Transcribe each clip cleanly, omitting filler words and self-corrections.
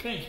Okay.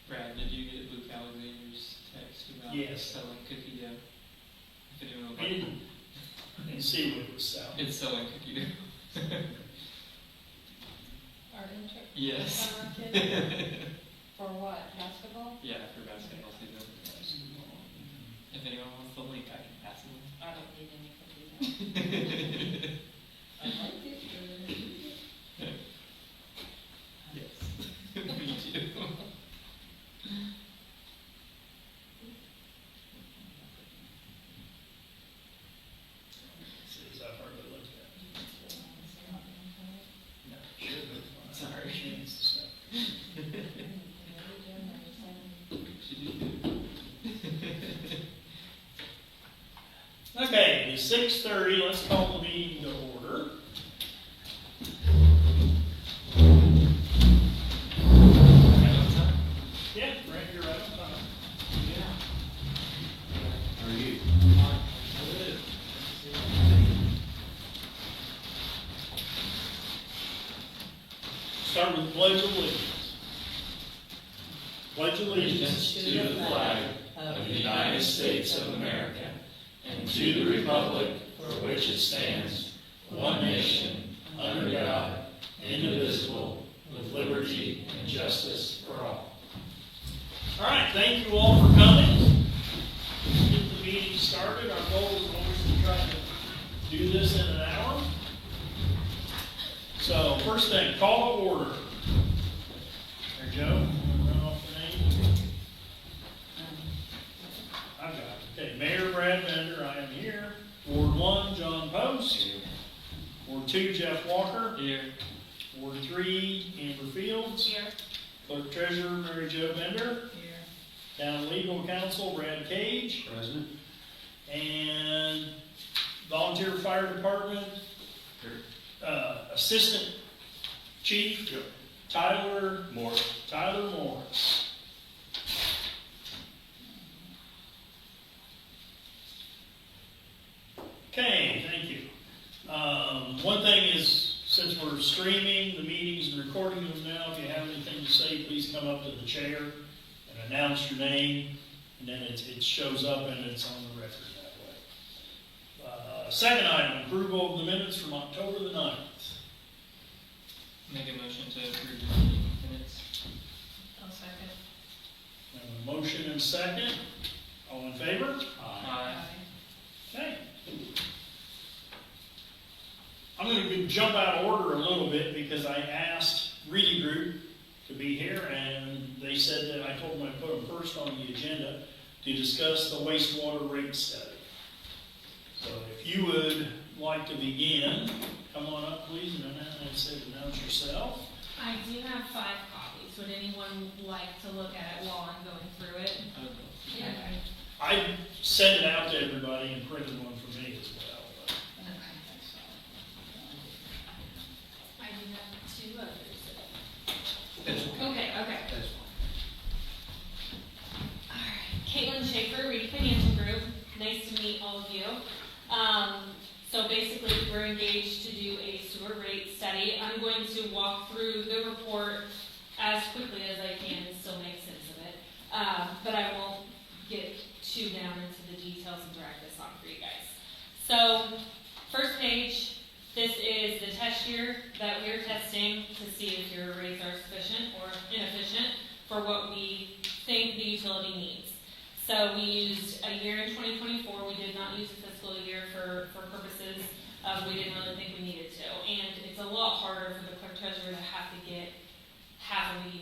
Brad, did you get Luke Alexander's text about Yes. selling cookie dough? If anyone would I like- didn't see what it was selling. It's selling cookie dough. Art intern? Yes. Summer kid? For what, basketball? Yeah, for basketball season. If anyone wants the link, I can pass it I don't need any cookies. I like it. Yes. Me too. Says I've hardly looked at it. No, should have. Sorry. Chance to say. She did. Okay, it's 6:30. Let's call the meeting to order. Right on time. Yeah, right, you're right on time. How are you? Start with the Pledge of Allegiance. Pledge allegiance To the flag of the United States of America and to the republic for which it stands, one nation, under God, indivisible, with liberty and justice for all. All right, thank you all for coming. Get the meeting started. Our goal is always to try to do this in an hour. So, first thing, call to order. There, Joe, you wanna run off the name? I've got it. Okay, Mayor Brad Bender, I am here. Ward 1, John Post. Ward 2, Jeff Walker. Here. Ward 3, Amber Fields. Here. Clerk Treasurer, Mary Jo Bender. Here. Town Legal Counsel, Brad Cage. President? And Volunteer Fire Department, Assistant Chief, Tyler Morris. Okay, thank you. One thing is, since we're streaming the meetings and recording them now, if you have anything to say, please come up to the chair and announce your name, and then it shows up and it's on the record that way. Second item, approval of the minutes from October the 9th. Make a motion to approve the meeting minutes. I'll second. We have a motion and second. All in favor? Aye. Okay. I'm going to jump out of order a little bit because I asked Reading Group to be here, and they said that I told them I'd put them first on the agenda to discuss the wastewater rate study. So if you would like to begin, come on up, please, and announce yourself. I do have 5 copies. Would anyone like to look at it while I'm going through it? Okay. Yeah. I sent it out to everybody and printed one for me as well. But I do have 2 others. That's okay. Okay. That's fine. All right. Caitlin Schaefer, Reedy Financial Group. Nice to meet all of you. So basically, we're engaged to do a sewer rate study. I'm going to walk through the report as quickly as I can and still make sense of it. But I won't get too down into the details and drag this on for you guys. So, first page, This is the test year that we are testing to see if your rates are sufficient or inefficient for what we think the utility needs. So we used a year in 2024. We did not use a fiscal year for purposes of we didn't really think we needed to. And it's a lot harder for the clerk treasurer to have to get half of a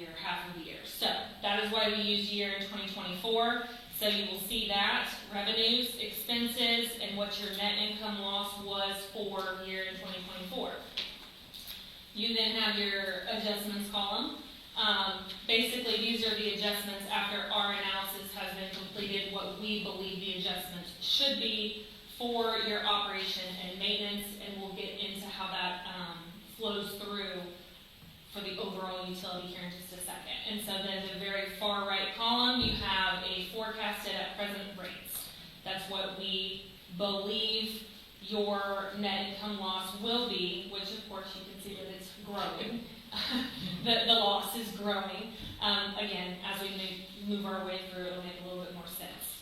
year. So that is why we use year in 2024. So you will see that, revenues, expenses, and what your net income loss was for year in 2024. You then have your adjustments column. Basically, these are the adjustments after our analysis has been completed, what we believe the adjustments should be for your operation and maintenance, and we'll get into how that flows through for the overall utility here in just a second. And so then the very far right column, you have a forecasted at present rates. That's what we believe your net income loss will be, which of course you can see that it's growing. The loss is growing. Again, as we move our way through, it'll make a little bit more sense.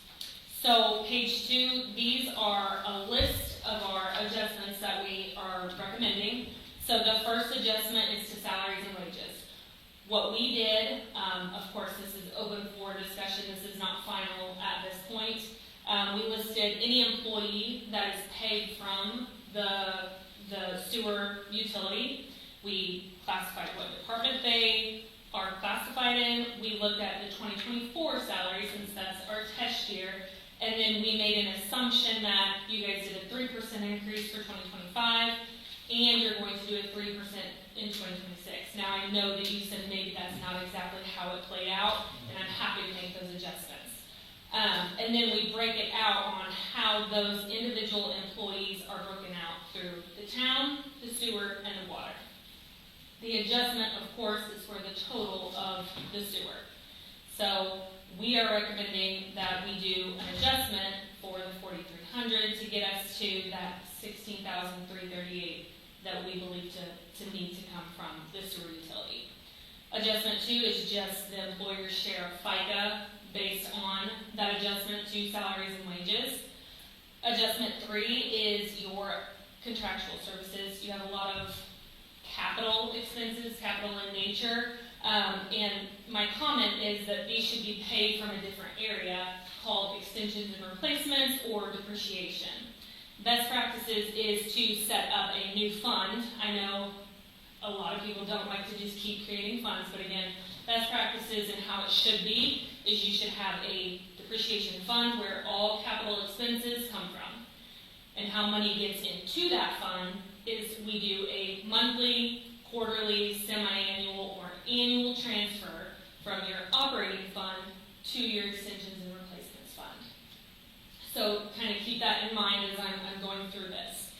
So page 2, these are a list of our adjustments that we are recommending. So the first adjustment is to salaries and wages. What we did, of course this is open for discussion, this is not final at this point. We listed any employee that is paid from the sewer utility. We classified what department they are classified in. We looked at the 2024 salary since that's our test year. And then we made an assumption that you guys did a 3% increase for 2025, and you're going to do a 3% in 2026. Now I know that you said maybe that's not exactly how it played out, and I'm happy to make those adjustments. And then we break it out on how those individual employees are broken out through the town, the sewer, and the water. The adjustment, of course, is for the total of the sewer. So we are recommending that we do an adjustment for the 4,300 to get us to that 16,338 that we believe to need to come from the sewer utility. Adjustment 2 is just the employer's share of FICA based on that adjustment to salaries and wages. Adjustment 3 is your contractual services. You have a lot of capital expenses, capital in nature, and my comment is that these should be paid from a different area called extensions and replacements or depreciation. Best practices is to set up a new fund. I know a lot of people don't like to just keep creating funds, but again, best practices and how it should be is you should have a depreciation fund where all capital expenses come from. And how money gets into that fund is we do a monthly, quarterly, semi-annual, or annual transfer from your operating fund to your extensions and replacements fund. So kind of keep that in mind as I'm going through this.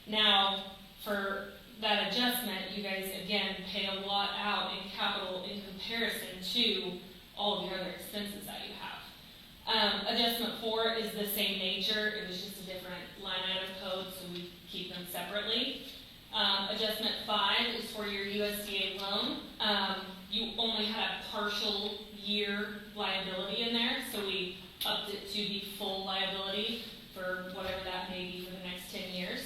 Now, for that adjustment, you guys, again, pay a lot out in capital in comparison to all of your other expenses that you have. Adjustment 4 is the same nature. It was just a different line item code, so we keep them separately. Adjustment 5 is for your USDA loan. You only had a partial year liability in there, so we upped it to the full liability for whatever that may be for the next 10 years.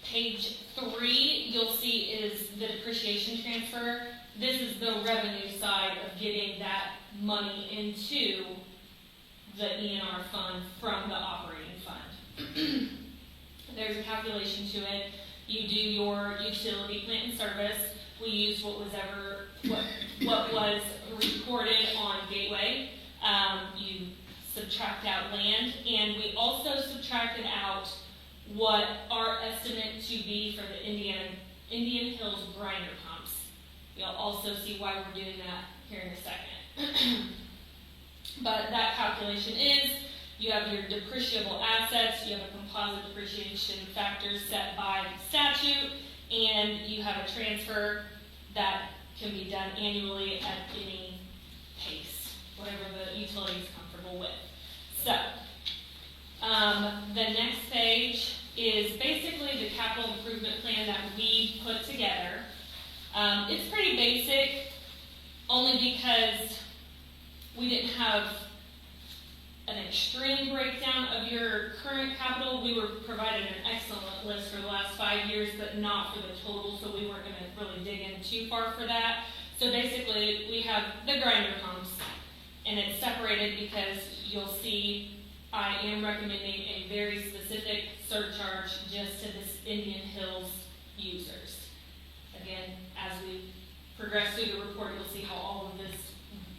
Page 3, you'll see is the depreciation transfer. This is the revenue side of getting that money into the ENR fund from the operating fund. There's a calculation to it. You do your utility plant and service. We used what was recorded on Gateway. You subtract out land, and we also subtracted out what our estimate to be for the Indian Hills grinder pumps. You'll also see why we're doing that here in a second. But that calculation is, you have your depreciable assets, you have a composite depreciation factor set by statute, and you have a transfer that can be done annually at any pace, whatever the utility is comfortable with. So, the next page is basically the capital improvement plan that we put together. It's pretty basic, only because we didn't have an extreme breakdown of of your current capital, we were provided an excellent list for the last 5 years, but not for the total, so we weren't gonna really dig in too far for that. So basically, we have the grinder pumps, and it's separated because you'll see I am recommending a very specific surcharge just to this Indian Hills users. Again, as we progress through the report, you'll see how all of this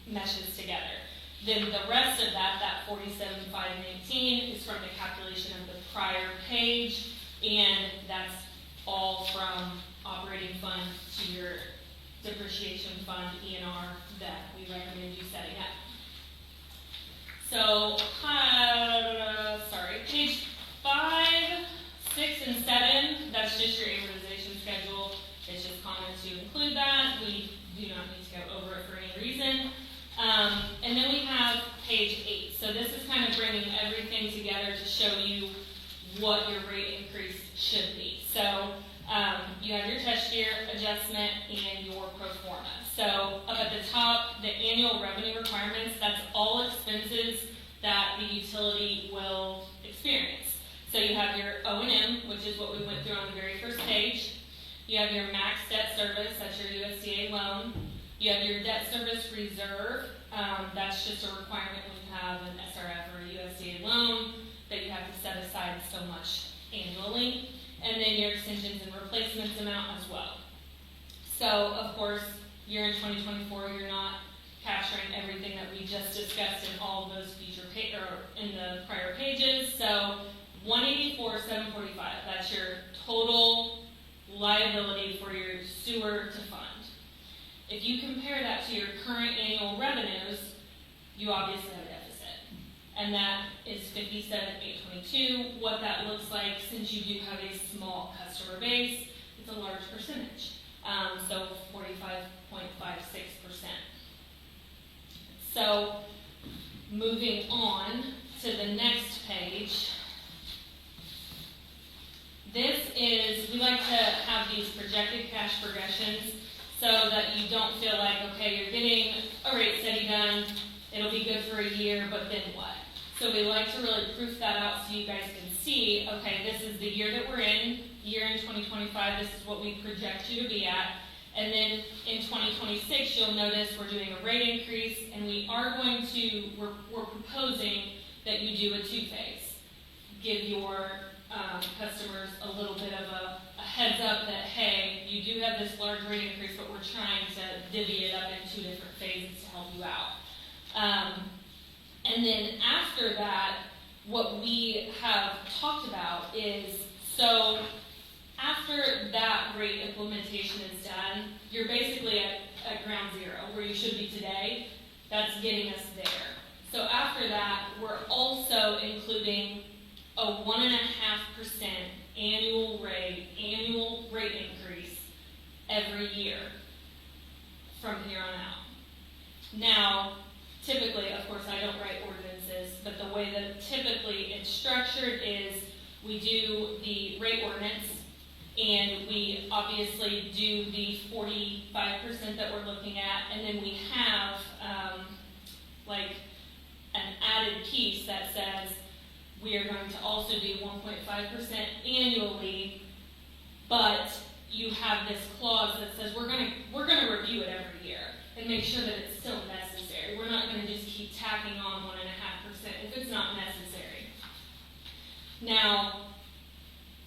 meshes together. Then the rest of that 47,518 is from the calculation of the prior page, and that's all from operating fund to your depreciation fund, E&R, that we recommend you setting up. So, page 5, 6, and 7, that's just your amortization schedule. It's just common to include that. We do not need to go over it for any reason. And then we have page 8. So this is kind of bringing everything together to show you what your rate increase should be. So you have your test year adjustment and your pro forma. So up at the top, the annual revenue requirements, that's all expenses that the utility will experience. So you have your O&M, which is what we went through on the very first page. You have your max debt service, that's your USDA loan. You have your debt service reserve, that's just a requirement when you have an SRF or a USDA loan that you have to set aside so much annually. And then your extensions and replacements amount as well. So, of course, you're in 2024, you're not capturing everything that we just discussed in all of those future or in the prior pages. So, 184,745, that's your total liability for your sewer to fund. If you compare that to your current annual revenues, you obviously have a deficit. And that is 57,822. What that looks like, since you do have a small customer base, it's a large percentage. So 45.56%. So moving on to the next page. This is, we like to have these projected cash progressions so that you don't feel like, okay, you're getting a rate study done, it'll be good for a year, but then what? So we like to really proof that out so you guys can see, okay, this is the year that we're in, year in 2025, this is what we project you to be at. And then in 2026, you'll notice we're doing a rate increase, and we are going to, we're proposing that you do a two-phase. Give your customers a little bit of a heads up that, hey, you do have this large rate increase, but we're trying to divvy it up in 2 different phases to help you out. And then after that, what we have talked about is, so after that rate implementation is done, you're basically at ground zero, where you should be today. That's getting us there. So after that, we're also including a 1.5% annual rate increase every year from here on out. Now, typically, of course, I don't write ordinances, but the way that typically it's structured is we do the rate ordinance, and we obviously do the 45% that we're looking at, and then we have like an added piece that says we are going to also do 1.5% annually, but you have this clause that says we're going to review it every year and make sure that it's still necessary. We're not going to just keep tacking on 1.5% if it's not necessary. Now,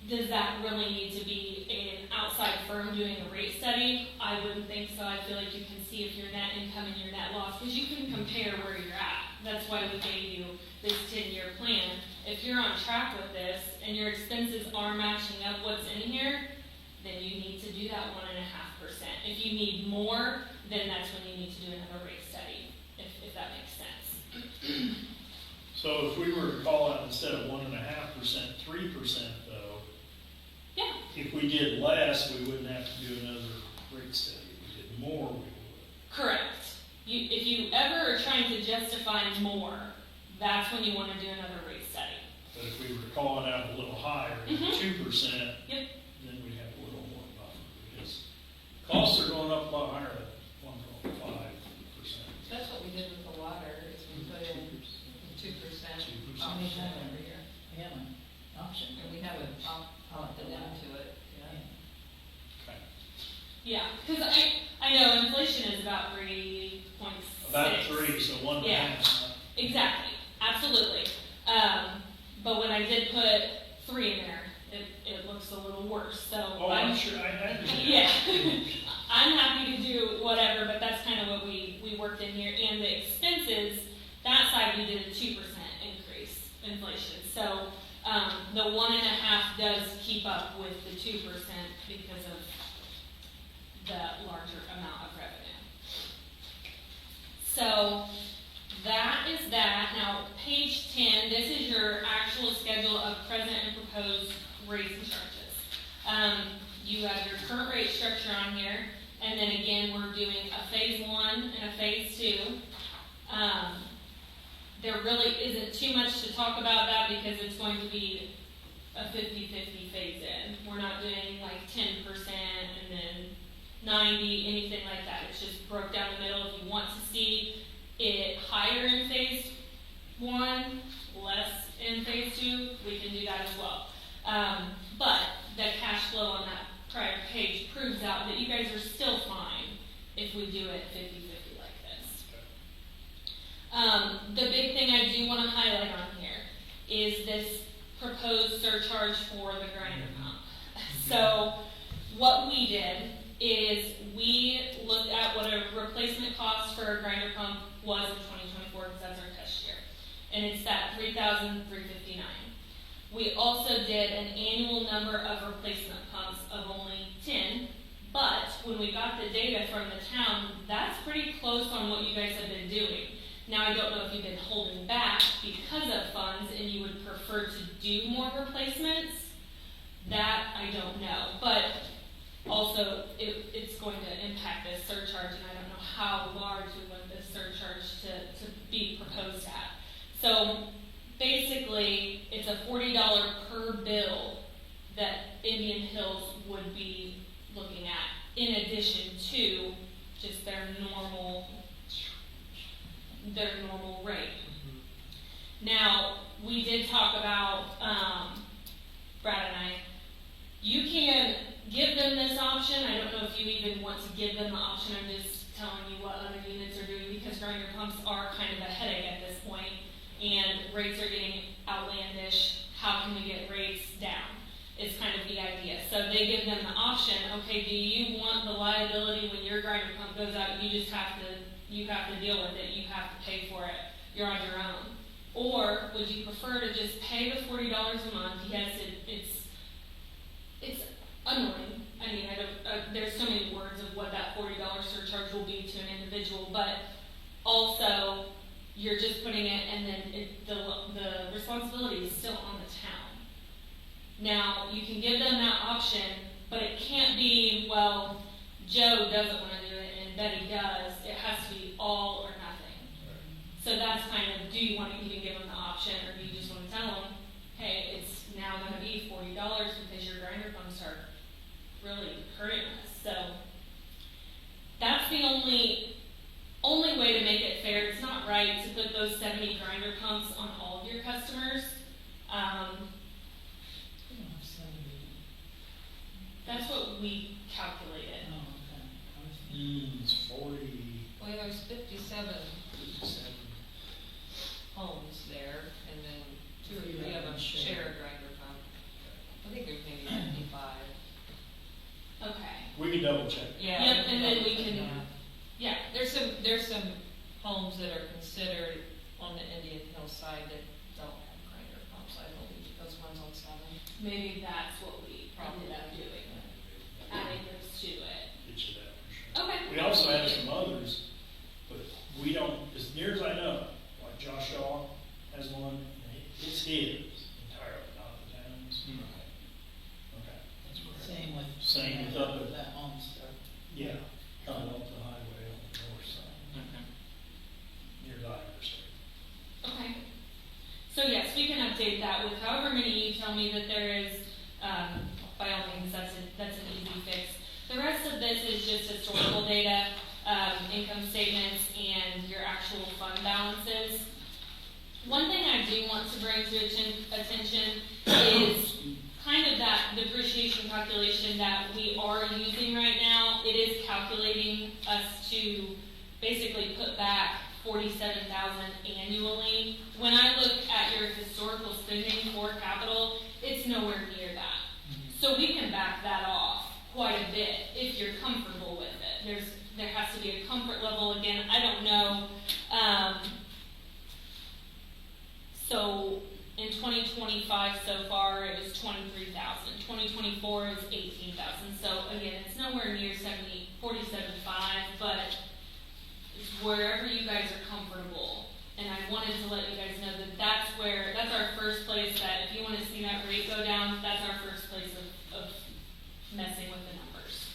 does that really need to be an outside firm doing a rate study? I wouldn't think so. I feel like you can see if your net income and your net loss, because you can compare where you're at. That's why we gave you this 10-year plan. If you're on track with this and your expenses are matching up what's in here, then you need to do that 1.5%. If you need more, then that's when you need to do another rate study, if that makes sense. So if we were to call out instead of 1.5%, 3% though, Yeah. if we did less, we wouldn't have to do another rate study. If we did more, we would. Correct. If you ever are trying to justify more, that's when you want to do another rate study. But if we were calling out a little higher, 2%, Yep. then we'd have a little more buffer, because costs are going up a lot higher than 1.5%. That's what we did with the water, is we put in 2% on each other every year. We have an option. And we have an opted into it, yeah. Okay. Yeah, because I know inflation is about 3.6. About 3, so 1.5. Yeah. Exactly, absolutely. But when I did put 3 in there, it looks a little worse, so. Oh, I'm sure, I understand. Yeah, I'm happy to do whatever, but that's kind of what we worked in here. And the expenses, that side we did a 2% increase inflation. So the 1.5 does keep up with the 2% because of the larger amount of revenue. So that is that. Now, page 10, this is your actual schedule of present and proposed rates and charges. You have your current rate structure on here, and then again, we're doing a phase 1 and a phase 2. There really isn't too much to talk about that because it's going to be a 50-50 phase in. We're not doing like 10% and then 90, anything like that. It's just broke down the middle. If you want to see it higher in phase 1, less in phase 2, we can do that as well. But the cash flow on that prior page proves out that you guys are still fine if we do it 50-50 like this. The big thing I do want to highlight on here is this proposed surcharge for the grinder pump. So what we did is we looked at what a replacement cost for a grinder pump was in 2024, because that's our test year. And it's that $3,359. We also did an annual number of replacement pumps of only 10, but when we got the data from the town, that's pretty close on what you guys have been doing. Now, I don't know if you've been holding back because of funds and you would prefer to do more replacements. That I don't know, but also it's going to impact this surcharge, and I don't know how large we want this surcharge to be proposed at. So basically, it's a $40 per bill that Indian Hills would be looking at, in addition to just their normal rate. Now, we did talk about, Brad and I, you can give them this option. I don't know if you even want to give them the option. I'm just telling you what other units are doing, because grinder pumps are kind of a headache at this point, and rates are getting outlandish. How can we get rates down? It's kind of the idea. So they give them the option, okay, do you want the liability when your grinder pump goes out, you have to deal with it, you have to pay for it, you're on your own? Or would you prefer to just pay the $40 a month? Yes, it's annoying. I mean, there's so many words of what that $40 surcharge will be to an individual, but also you're just putting it, and then the responsibility is still on the town. Now, you can give them that option, but it can't be, well, Joe doesn't want to do it and Betty does. It has to be all or nothing. So that's kind of, do you want to even give them the option, or do you just want to tell them, hey, it's now going to be $40 because your grinder pumps are really hurting us. So that's the only way to make it fair. It's not right to put those 70 grinder pumps on all of your customers. We don't have 70. That's what we calculated. Oh, okay. I was- It's 40. Well, there's 57 homes there, and then 2 or 3 of them share a grinder pump. I think there's maybe 55. Okay. We can double check. Yeah. Yep, and then we can, yeah. There's some homes that are considered on the Indian Hill side that don't have grinder pumps. I believe those ones on 7. Maybe that's what we ended up doing, adding those to it. Get you that for sure. Okay. We also have some others, but we don't, as near as I know, like Josh Shaw has one, and it's his entirely, not the town's. Okay, that's correct. Same with up at, that home stuff. yeah, coming up the highway on the north side, Okay. near the Irish State. Okay. So yes, we can update that with however many you tell me that there is. By all means, that's an easy fix. The rest of this is just historical data, income statements, and your actual fund balances. One thing I do want to bring to attention is kind of that depreciation calculation that we are using right now. It is calculating us to basically put back 47,000 annually. When I look at your historical spending for capital, it's nowhere near that. So we can back that off quite a bit if you're comfortable with it. There has to be a comfort level. Again, I don't know. So in 2025 so far, it was 23,000. 2024 is 18,000. So again, it's nowhere near 47.5, but it's wherever you guys are comfortable. And I wanted to let you guys know that that's our first place that if you want to see that rate go down, that's our first place of messing with the numbers.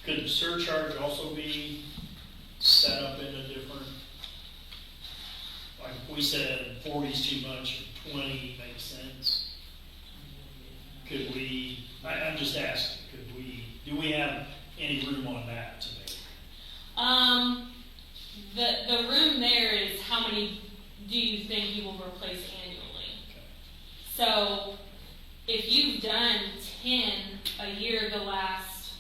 Could the surcharge also be set up in a different, like if we said 40 is too much, 20 makes sense? Could we, I'm just asking, do we have any room on that to make? The room there is how many do you think you will replace annually? Okay. So if you've done 10 a year the last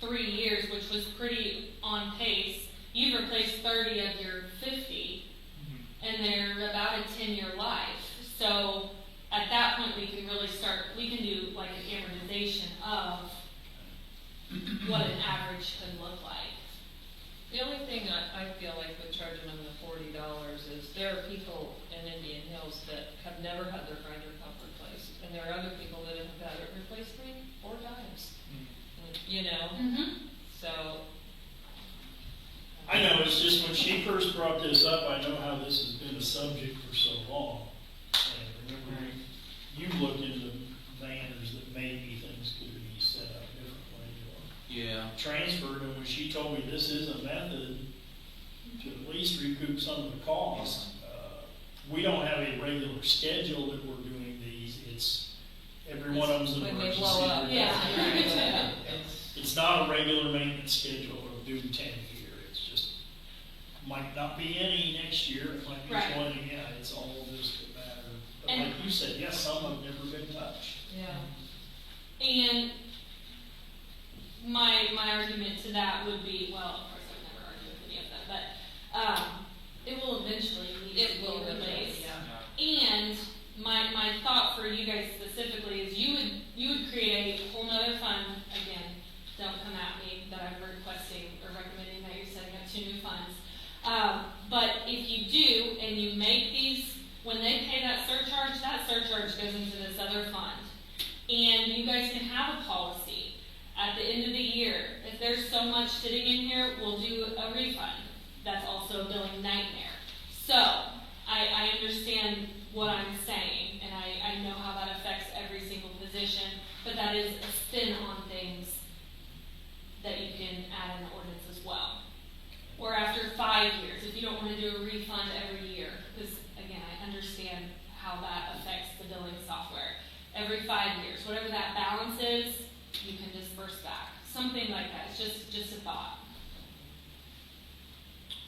3 years, which was pretty on pace, you've replaced 30 of your 50, and they're about a 10-year life. So at that point, we can really we can do like an amortization of what an average could look like. The only thing I feel like with charging them the $40 is there are people in Indian Hills that have never had their grinder pump replaced, and there are other people that have had it replaced 3-4 times. You know, so. I know, it's just when she first brought this up, I know how this has been a subject for so long. And remember, you looked into banners that maybe things could be set up differently or Yeah. transferred, and when she told me this is a method to at least recoup some of the cost, we don't have a regular schedule that we're doing these. It's every one of them's an When they emergency. blow up. Yeah. It's not a regular maintenance schedule of doing 10 a year. It's just, might not be any next year, it might be Right. 20, yeah, it's all just a matter. But And- like you said, yes, some have never been touched. Yeah. And my argument to that would be, well, of course I've never argued with any of them, but it will eventually need to be replaced. Yeah. And my thought for you guys specifically is you would create a whole nother fund. Again, don't come at me that I'm requesting or recommending that you're setting up 2 new funds. But if you do and you make these, when they pay that surcharge goes into this other fund. And you guys can have a policy at the end of the year. If there's so much sitting in here, we'll do a refund. That's also a billing nightmare. So I understand what I'm saying, and I know how that affects every single position, but that is a spin on things that you can add in the ordinance as well. Or after 5 years, if you don't want to do a refund every year, because again, I understand how that affects the billing software. Every 5 years, whatever that balance is, you can disperse back. Something like that. It's just a thought.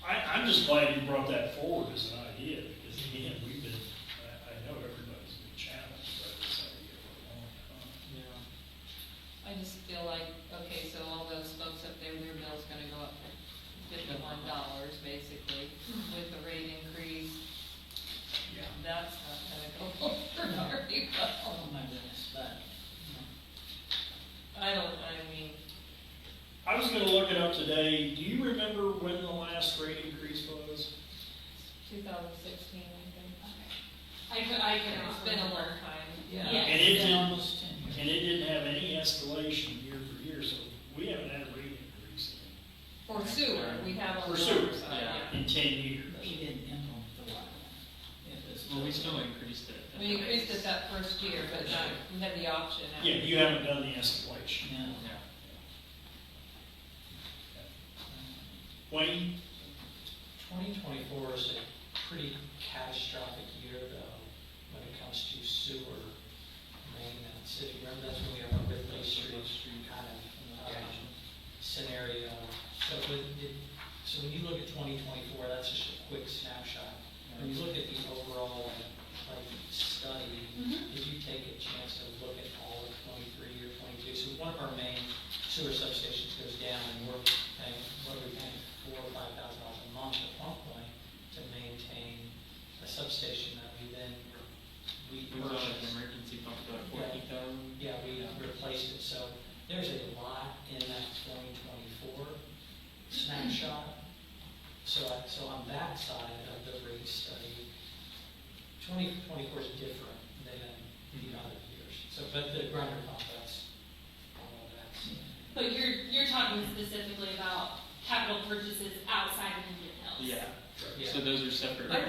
I'm just glad you brought that forward as an idea, because again, I know everybody's been challenged by this idea for a long time. Yeah. I just feel like, okay, so all those folks up there, their bill's gonna go up $51 basically with the rate increase. Yeah. That's not gonna go over very well. Oh my goodness, but, I mean, I was gonna look it up today. Do you remember when the last rate increase was? 2016, I think. I can It's been a long time. yeah. Yes. And it It's been didn't, almost 10 years. and it didn't have any escalation year for year, so we haven't had a rate increase For sewer, we have on For the sewer, water side, yeah. in 10 years. But we didn't implement the water line. It was Well, we still increased it. at We the increased base. it that first year, but not, we had the option. after. Yeah, you haven't done the escalation. Yeah. Yeah. Wayne? 2024 is a pretty catastrophic year, though, when it comes to sewer maintenance. If you remember, that's when we have our Ridley Street kind of scenario. So when you look at 2024, that's just a quick snapshot. When you look at the overall sewer substations goes down, and we're paying, what are we paying, $4,000 or $5,000 a month at one point to maintain a substation that we then we We bought an purchased. emergency pump about 14,000. Yeah, we replaced it, so there's a lot in that 2024 snapshot. So on that side of the rate study, 2024 is different than the other years. So, but the grinder pump, that's all that's. But you're talking specifically about capital purchases outside of Indian Hills. Yeah. Yeah. So those are separate. I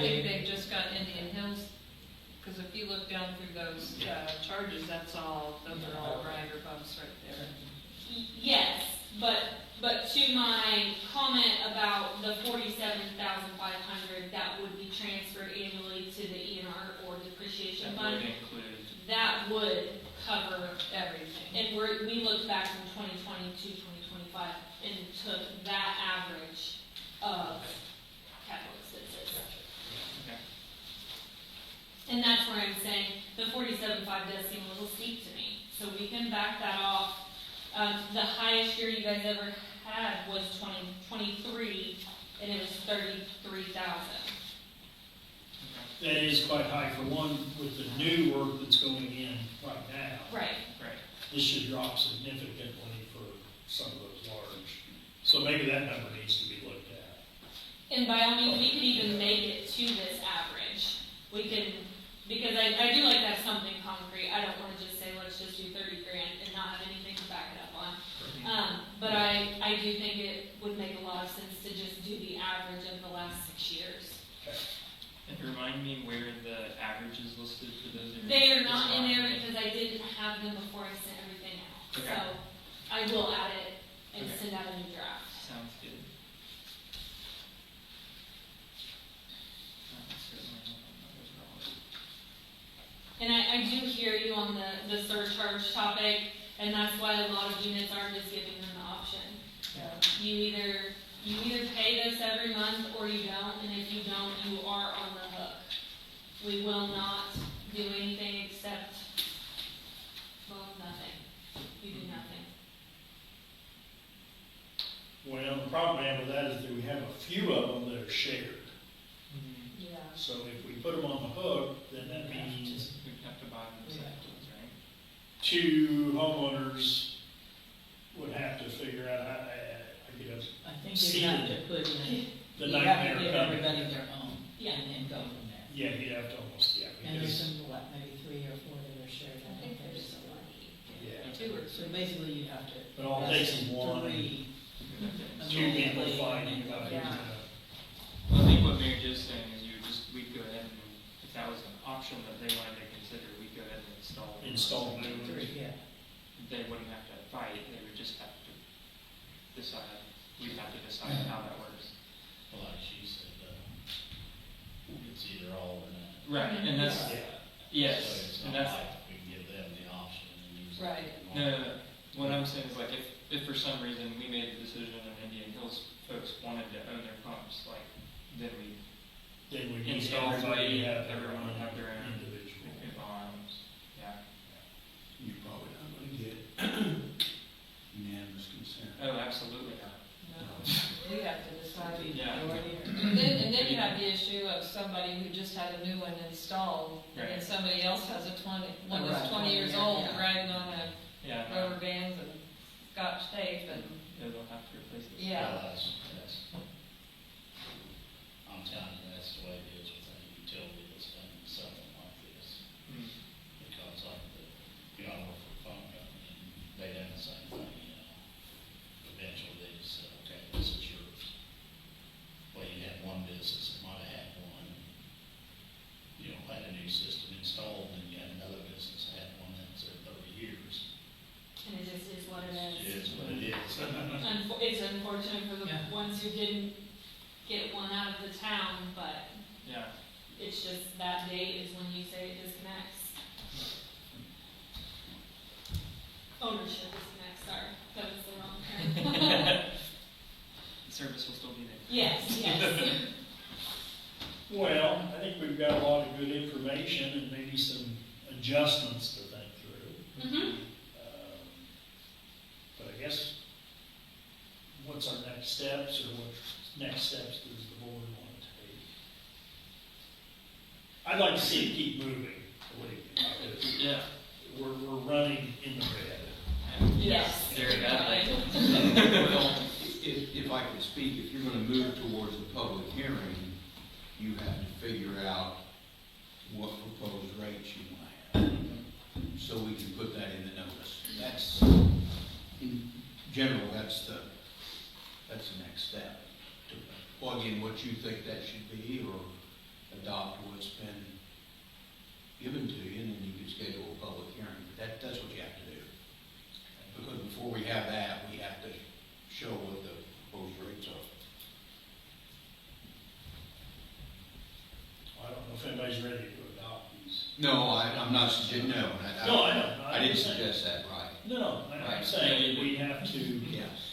think they've just got Indian Hills, because if you look down through those charges, those are all grinder pumps right there. Yes, but to my comment about the 47,500 that would be transferred annually to the ENR or depreciation That fund, would include. that would cover Everything. And we looked back from 2020 to 2025 and took that average of capital expenses. Okay. And that's where I'm saying the 47.5 does seem a little steep to me. So we can back that off. The highest year you guys ever had was 2023, and it was 33,000. That is quite high for one, with the new work that's going in right now. Right. Right. This should drop significantly for some of those large. So maybe that number needs to be looked at. And by all means, we could even make it to this average. We can, because I do like to have something concrete. I don't want to just say, let's just do 30 grand and not have anything to back it up on. But I do think it would make a lot of sense to just do the average of the last 6 years. And remind me where the average is listed for those areas. They are not in there because I didn't have them before I sent everything out. Okay. So I will add it and Okay. send out a new draft. Sounds good. Certainly hope those are all. And I do hear you on the surcharge topic, and that's why a lot of units are just giving them the option. You either pay this every month or you don't, and if you don't, you are on the hook. We will not do anything except, well, nothing. We do nothing. Well, the problem I have with that is that we have a few of them that are shared. Yeah. So if we put them on the hook, then that means We'd have to buy them separately, right? two homeowners would have to figure out how, I guess, I think you have to put in, the you have nightmare to give coming. everybody their own, Yeah. and then go from there. Yeah, you'd have to almost, yeah, And there's because, some, maybe 3 or 4 that are shared. I think don't there's so. yeah. Two or So basically you have to. But all it takes is one. 3. Two people fighting about it. Yeah. Well, I think what Mary Jo's saying is we'd go ahead and, if that was an option that they wanted to consider, we'd go ahead and install. Install them. Yeah. They wouldn't have to fight, they would just have to decide, we'd have to decide how that works. Well, like she said, it's either all or none. Right, and that's, So yes, it's and not that's, like we can give them the option and use it. Right. no, what I'm saying is like, if for some reason we made the decision and Indian Hills folks wanted to own their pumps, like, then we Then we need install everybody to three, have their everyone would own have their own individual. arms, yeah. You're probably not going to get unanimous consent. Oh, absolutely not. No. We have to decide. Yeah. And then you have the issue of somebody who just had a new one installed, and then Right. somebody else has one that's Right. 20 years Yeah, old, yeah. dragging on Yeah, rubber bands and scotch tape, and, they'll have to replace it. yeah. Well, I'm telling you, that's the way it is with any utility that's done something like this. Mm. Because like I work for a phone company, and they done the same thing, Eventually they just said, okay, this is yours. Well, you had one business that might have had one, had a new system installed, and you had another business that had one that's there 30 years. And it just is what it It is. is what it is. It's unfortunate for the Yeah. ones who didn't get one out of the town, but Yeah, it's just that date is when you say it disconnects. Ownership disconnects, sorry, that was the wrong term. the service will still be there. Yes, yes. Well, I think we've got a lot of good information and maybe some adjustments to think through. Mm-hmm. But I'd like to see it keep moving. Yeah. We're running in the red. Yes. Very badly. Well, if I could speak, if you're gonna move towards a public hearing, you have to figure out what proposed rates you wanna have. So we can put that in the notice. That's, in general, that's the next step. To plug in what you think that should be, or adopt what's been given to you, and then you can schedule a public hearing. But that's what you have to do. Because before we have that, we have to show what the proposed rates are. I don't know if anybody's ready to adopt these. No, I'm not suggesting, no. No, I know. I didn't suggest that, right. No, I'm Right. saying that we have to, Yes.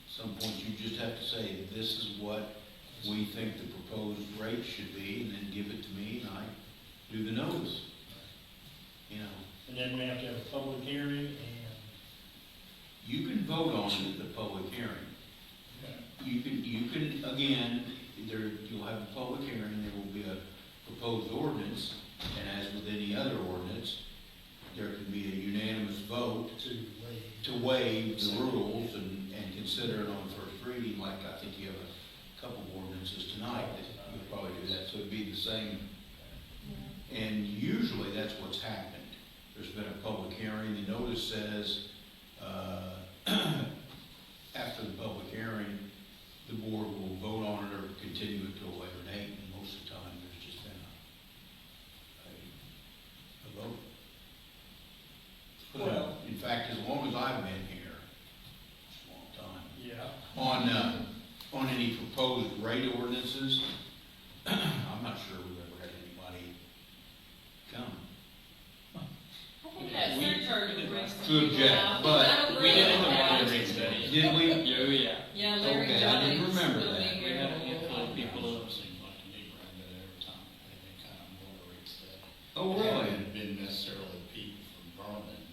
Some point you just have to say, this is what we think the proposed rate should be, and then give it to me, and I do the notice. You know, and then we have to have a public hearing and. you can vote on it at the public hearing. You can, again, you'll have a public hearing, there will be a proposed ordinance, and as with any other ordinance, there can be a unanimous vote to waive the rules and consider it on first reading, like I think you have a couple of ordinances tonight that you'll probably do that, so it'd be the same. And usually that's what's happened. There's been a public hearing, the notice says, after the public hearing, the board will vote on it or continue it to a later date, and most of the time, there's just been a vote. Well, in fact, as long as I've been here, it's a long time, yeah. on any proposed rate ordinances, I'm not sure we've ever had anybody come. I think that surcharge brings some Good people job, out. but I don't We really did it in the know water that. rate study. Did we? Yeah. Yeah, Larry Okay, I Johnny's didn't remember will be that. We here. had a handful of people. Seems like to me, Brenda, every time they kind of moderates that. Oh, It really? hadn't been necessarily people from Vernon.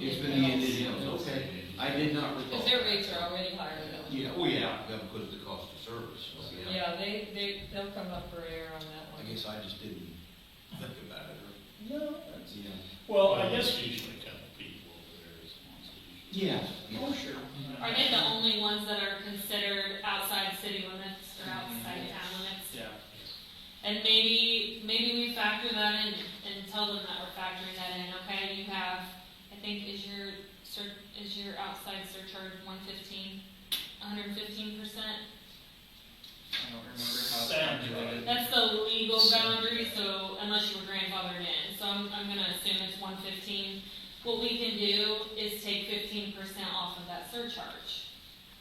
It's been the Indian Hills, okay. I did not recall. Because their rates are already higher than. Yeah, well, yeah, because of the cost of service, so, yeah. Yeah, they'll come up for air on that I one. guess I just didn't think about it, or, No, that's. yeah. Well, I guess. There's usually a couple people over there as long as it's usually. Yeah. Oh, sure. Are they the only ones that are considered outside city limits or outside town limits? Yeah. And maybe we factor that in and tell them that we're factoring that in, okay, you have, I think, is your outside surcharge 115%? I don't remember how it's Sounds calculated. That's the legal boundary, so unless you were grandfathered in, so I'm gonna assume it's 115. What we can do is take 15% off of that surcharge.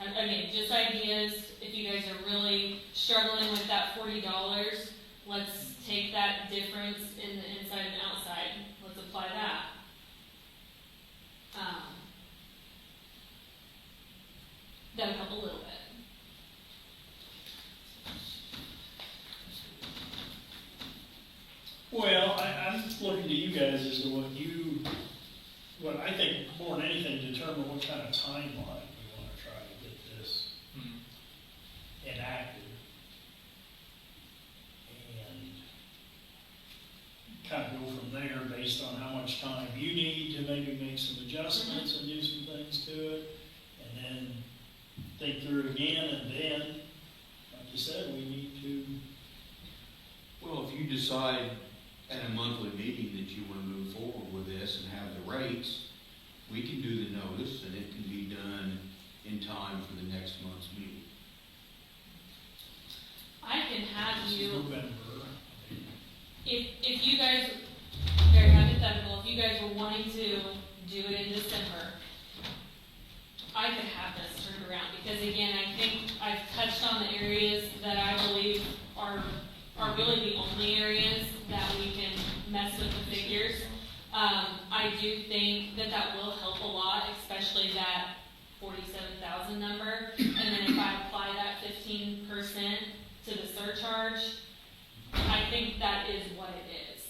I mean, just ideas, if you guys are really struggling with that $40, let's take that difference in the inside and outside, let's apply that. That would help a little bit. Well, I'm looking to you guys as to what I think more than anything, determine what kind of timeline we want to try to get this Mhm. enacted. And kind of go from there based on how much time you need to maybe make some adjustments and do some things to it. And then think through it again, and then, like you said, we need to. Well, if you decide at a monthly meeting that you want to move forward with this and have the rates, we can do the notice, and it can be done in time for the next month's meeting. I can have This is you, November. if you guys, very hypothetical, if you guys were wanting to do it in December, I could have this turned around, because again, I think I've touched on the areas that I believe are really the only areas that we can mess with the figures. I do think that will help a lot, especially that 47,000 number. And then if I apply that 15% to the surcharge, I think that is what it is.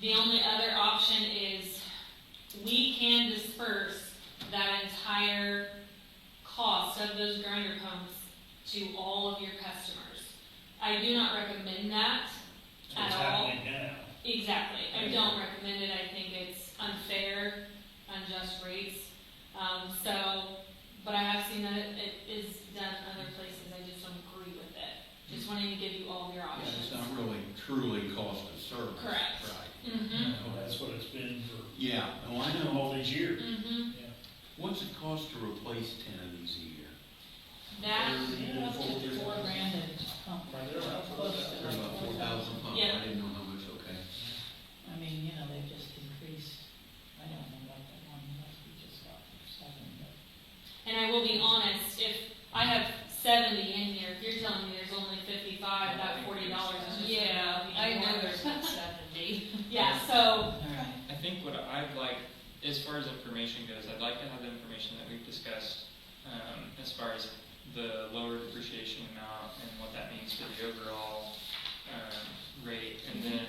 The only other option is we can disperse that entire cost of those grinder pumps to all of your customers. I do not recommend that at It's all. happening now. Exactly. I don't recommend it. I think it's unfair, unjust rates. But I have seen that it is done other places. I just don't agree with it. Just wanting to give you all your Yeah, options. it's not really truly cost of service. Correct. Right. Mm-hmm. Well, that's what it's been for Yeah, no, I know. all these years. Mm-hmm. Yeah. What's it cost to replace 10 of these a year? That, Yeah, up to $4,000 and pump. Right there, around Close to There's about 4,000 pumps. Yeah. I didn't know how much, okay. I mean, you know, they've just increased, I don't know what that one was, we just got for 7, but. and I will be honest, if I have 70 in here, if you're telling me there's only 55, that $40 is just. Yeah, I know more. there's not 70. Yeah, so, All right. I think what I'd like, as far as information goes, I'd like to have the information that we've discussed, as far as the lower depreciation amount and what that means for the overall, rate. And then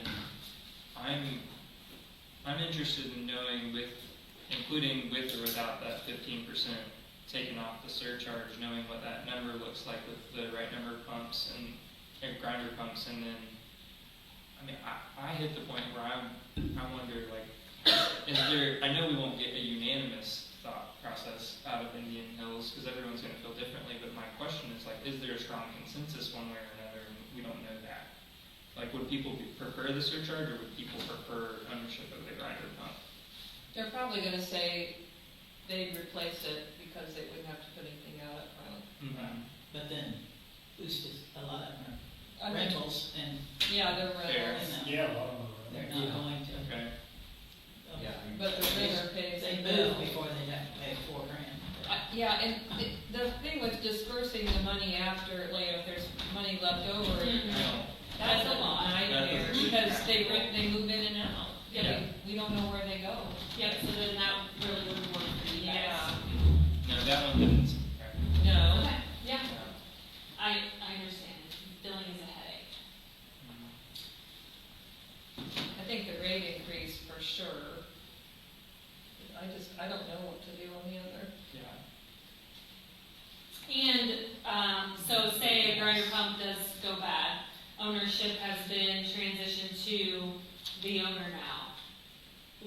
I'm interested in knowing including with or without that 15% taken off the surcharge, knowing what that number looks like with the right number of pumps and grinder pumps. And then, I mean, I hit the point where I wonder, like, I know we won't get a unanimous thought process out of Indian Hills because everyone's going to feel differently, but my question is, like, is there a strong consensus one way or another, and we don't know that? Like, would people prefer the surcharge, or would people prefer ownership of the grinder pump? They're probably gonna say they'd replace it because they wouldn't have to put anything out up front. But then, boosted, a lot of them I are mean, rentals, and Yeah, they're Fair. rentals, Yeah, a lot of them. they're not going to. Okay. Yeah. but the renter pays. They the move bill. before they have to pay $4,000. Yeah, and the thing with dispersing the money after, like, if there's money left over, Mhm. that's That's a a lot. nightmare, That is- because they move in and out. Yeah. We don't know where they go. yep, so then that really wouldn't work for you guys. Yeah, No, that one didn't. no. Okay, yeah, Yeah. I understand. Billing is a headache. I think the rate increase for sure. I don't know what to do on the other. Yeah. And, so say a grinder pump does go bad, ownership has been transitioned to the owner now.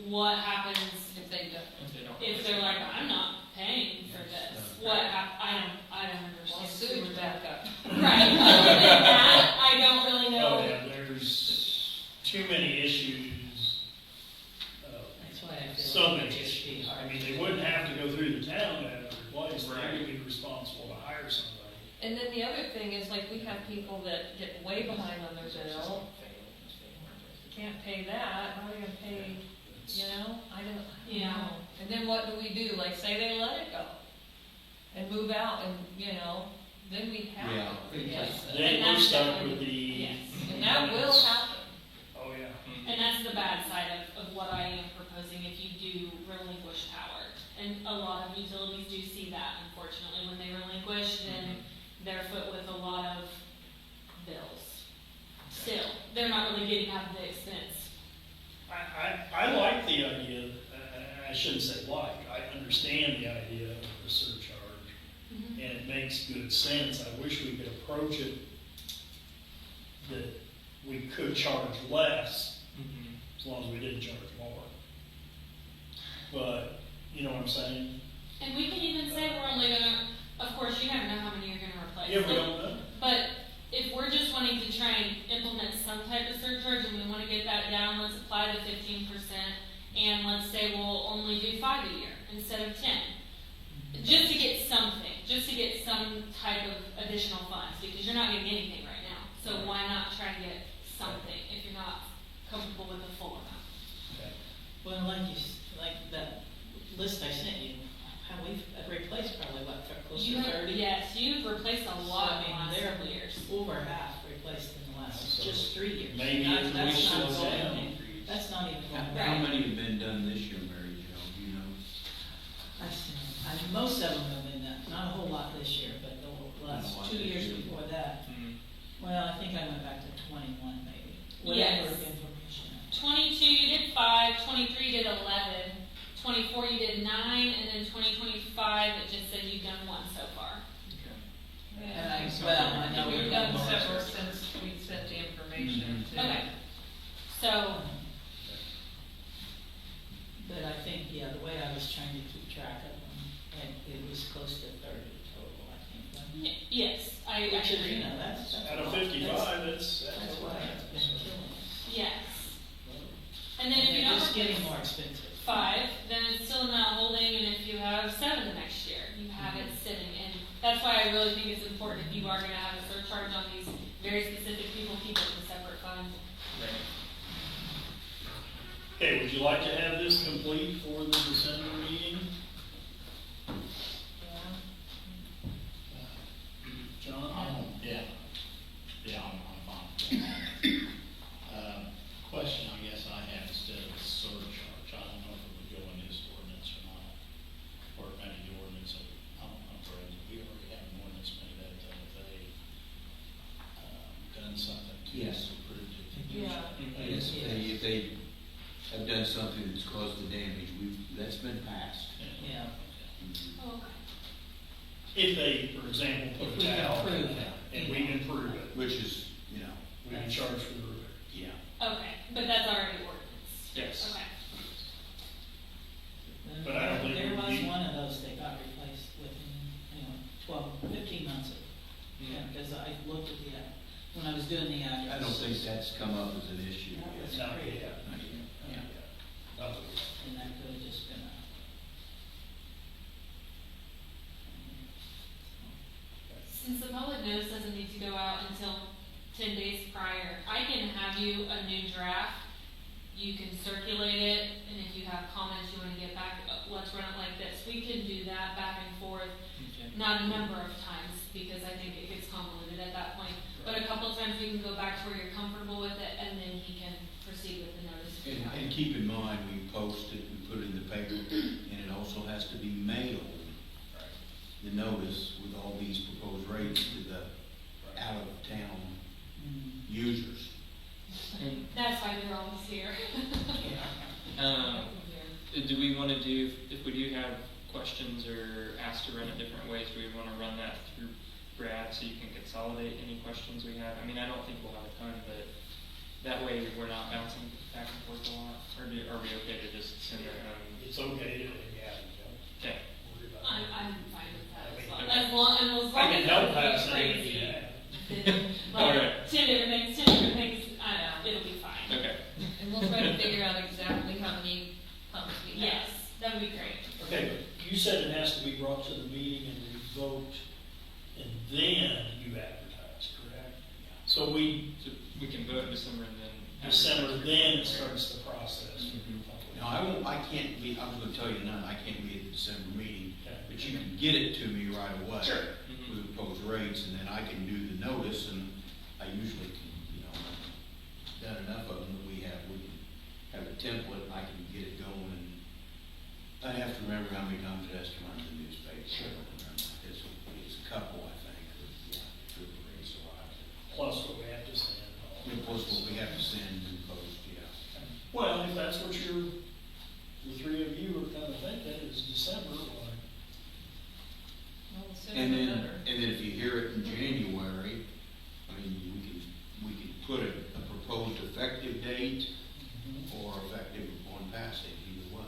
What happens If they don't. If they don't. if they're like, I'm not paying for this? What I don't Well, understand. sewage backup. Right, other than that, I don't really know. Oh, yeah, there's too many issues. That's why I feel. So like many it should be issues. hard. I mean, they wouldn't have to go through the town to have it replaced. They Right. would be responsible to hire somebody. And then the other thing is, like, we have people that get way behind on their bill, can't pay that, how are they gonna pay, you know? I don't Yeah. know. And then what do we do? Like, say they let it go and move out and, you know, then we have Yeah. to replace it. Then we're that's stuck definitely- with the. yes. And that will happen. Oh, yeah. And that's the bad side of what I am proposing if you do relinquish power. And a lot of utilities do see that, unfortunately, when they relinquish, then they're foot with a lot of bills. Still, they're not really getting out of the expense. I like the idea, I shouldn't say like, I understand the idea of the surcharge, and it makes good sense. I wish we could approach it that we could charge less, as long as we didn't charge more. But, you know what I'm saying? And we can even say we're only gonna, of course, you never know how many you're gonna replace. Yeah, we don't know. But if we're just wanting to try and implement some type of surcharge and we wanna get that down, let's apply the 15%, and let's say we'll only do 5 a year instead of 10. Just to get something, just to get some type of additional funds, because you're not getting anything right now. So why not try and get something if you're not comfortable with the full amount? Well, like that list I sent you, how we've replaced probably what, close You to have, 30? yes, you've replaced a lot in the So, I mean, last they're couple years. Over half replaced in the last, So just 3 years. maybe Not- if we that's slow not going down. in. That's not even going. How many have been done this year, Mary Jo, do you know? Most of them have been done, not a whole lot this year, but the last Not a lot 2 this years year. before that. Mm. Well, I think I went back to 21 maybe. Yes. Whatever information. 22 you did 5, 23 you did 11, 24 you did 9, and then 2025 it just said you've done 1 so far. Okay. And I, Yeah. well, I know We've we've done done several since Okay. So, But I think, yeah, the way I was trying to keep track of them, and it was close to 30 total, I think. wasn't it? yes, I Which is, agree. you know, that's. Out of a lot. 55, that's That's a why lot. it's been killing us. Yes. And then if you they're don't just have getting more expensive. 5, then it's still not holding, and if you have 7 the next year, you have it sitting. And that's why I really think it's important if you are gonna have a surcharge on these very specific people, keep it in a separate fund. Right. Okay, would you like to have this complete for the December meeting? John? Yeah, I'm fine. Question I guess I have instead of a surcharge, I don't know if it would go in this ordinance or not, or maybe the ordinance, I don't know, Brad, we already have an ordinance made that, if they, done something to Yes. approve it. Yeah. Yes, if they have done something that's caused the damage, that's been passed. Yeah. Oh, okay. If they, for example, put If a we can towel prove in it. and we can prove it, Which is, you know, we can charge for the repair. yeah. Okay, but that's already ordinance. Yes. Okay. But I don't think There it would was be- one of those that got replaced within, 15 months of, yeah, because I looked at the, when I was doing the address. I don't think that's come up as an issue That was yet. Not great. yet. Not yet. Yeah. Not yet. And that could have just been a. Since the public notice doesn't need to go out until 10 days prior, I can have you a new draft. You can circulate it, and if you have comments you want to get back, let's run it like this. We can do that back and forth, Okay. not a number of times, because I think it gets convoluted at that point. But a couple of times we can go back to where you're comfortable with it, and then he can proceed with the notice. And keep in mind, we post it, we put it in the paper, and it also has to be mailed, the notice with all these proposed rates to the out-of-town users. And, That's why they're always here. do we want to do, if we do have questions or asked to run it different ways, do we want to run that through Brad so you can consolidate any questions we have? I mean, I don't think we'll have a ton, but that way we're not bouncing back and forth a lot. Or are we okay to just send it? It's okay to, yeah, Okay. don't worry about it. I'm fine with that as well. Okay. As long I can help as have it's not something, crazy. yeah. All right. Like, 10 different things, it'll be fine. Okay. And we'll try to figure out exactly how many pumps we have. Yes, that would be great. Okay, but you said it has to be brought to the meeting and we vote, and then you advertise, correct? So we, So we can vote in December and then. December, then it starts the process. Now, I can't be, I was gonna tell you tonight, I can't be at the December meeting, Okay. but you can get it to me right away. Sure. Mhm. With the proposed rates, and then I can do the notice, and I usually can, done enough of them that we can have a template, I can get it going, and I have to remember how many times it has to run in the newspaper. Sure. I don't remember. It's a couple, I think, but yeah, the rates are high. Plus what we have to send. And plus what we have to send and post, yeah. Well, if that's what the three of you are kind of thinking is December, why? Well, the sooner And the then, better. if you hear it in January, I mean, we can put a proposed effective date or effective upon passage, either one,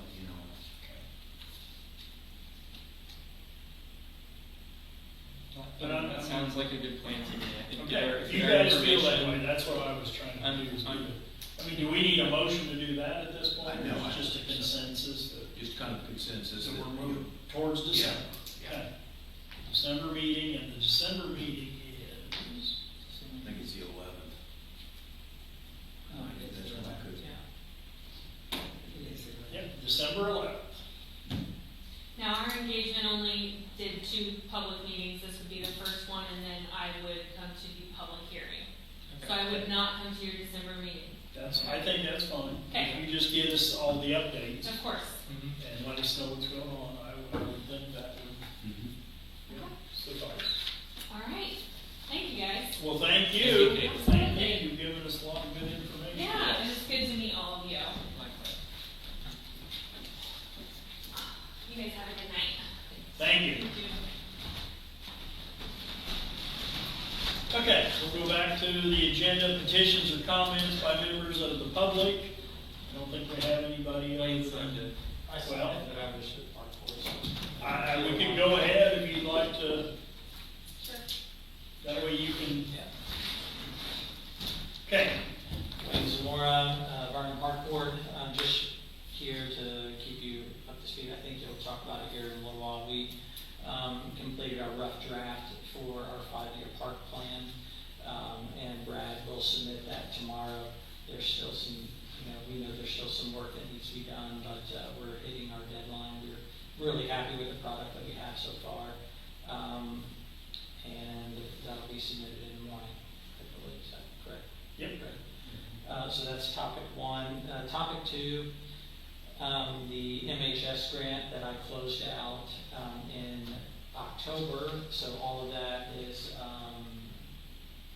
But I'm, That sounds like a good plan to me. I think. okay, if you get our guys feel that information- way, that's what I was trying to do. is I'm- do it. I mean, do we need a motion to do that at this point? I know, Or is I it just a don't think so. consensus that Just kind of consensus. so that, we're you know, moving towards December? Yeah. Okay. December meeting, and the December meeting is, I think it's the 11th. Oh, it is. That's what I could- Yeah. It is. yep, December 11th. Now, our engagement only did 2 public meetings. This would be the first one, and then I would come to the public hearing. So I would not come to your December meeting. I think that's fine. Okay. If you just give us all the updates Of course. Mhm. and let us know what's going on, I would think that would Mhm. suffice. All right. Thank you, guys. Well, thank you. Thank you. Thank you. You've given us a lot of good information. Yeah, and it's good to meet all of you. Likewise. You guys have a good night. Thank you. Thank you. Okay, we'll go back to the agenda, petitions or comments by members of the public. I don't think we have anybody other than, I saw Well- it, but I was with Park Board, so. we can go ahead if you'd like to. Sure. That way you can, Yeah. okay. Wayne Zamora, Vernon Park Board, I'm just here to keep you up to speed. I think you'll talk about it here in a little while. We completed our rough draft for our 5-year park plan, and Brad will submit that tomorrow. There's still some, we know there's still some work that needs to be done, but we're hitting our deadline. We're really happy with the product that we have so far, and that'll be submitted in the morning, I believe. Is that correct? Yep. Great. So that's topic one. Topic two, the MHS grant that I closed out in October, so all of that is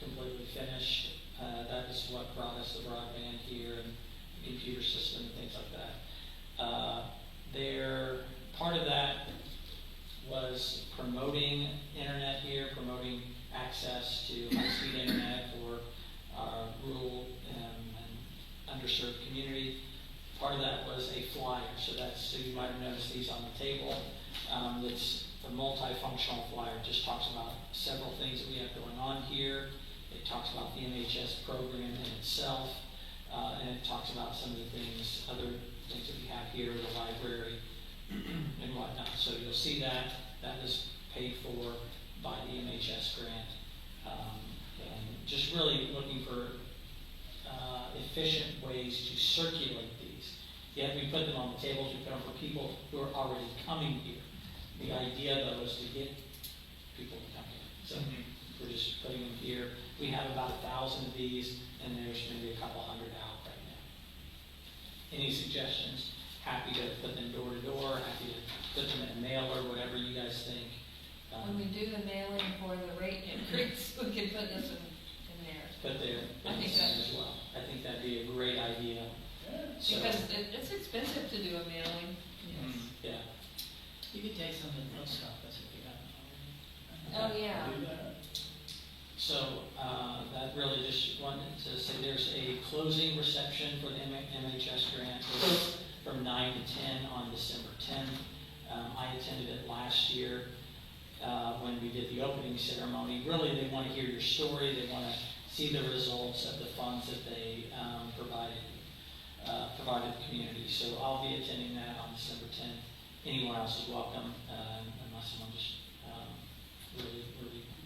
completely finished. That is what brought us the broadband here and the computer system and things like that. Part of that was promoting internet here, promoting access to high-speed internet for our rural and underserved community. Part of that was a flyer, so you might have noticed these on the table. It's a multifunctional flyer. It just talks about several things that we have going on here. It talks about the MHS program in itself, and it talks about some of the other things that we have here, the library and whatnot. So you'll see that is paid for by the MHS grant, and just really looking for efficient ways to circulate these. Yet we put them on the tables, we put them for people who are already coming here. The idea, though, is to get people to come here. So we're just putting them here. We have about 1,000 of these, and there's maybe a couple hundred out right now. Any suggestions? Happy to put them door to door, happy to put them in a mailer, whatever you guys think. When we do the mailing for the rate increase, we can put this in there. Put there I think that- as well. I think that'd be a great idea. So, Because it's expensive to do a mailing. yeah. You could take some to the post office if you got it already. Oh, yeah. Do that. So that really just wanted to say there's a closing reception for the MHS grant. It's from 9 to 10 on December 10th. I attended it last year when we did the opening ceremony. Really, they want to hear your story. They want to see the results of the funds that they provided the community. So I'll be attending that on December 10th. Anyone else is welcome, unless someone just really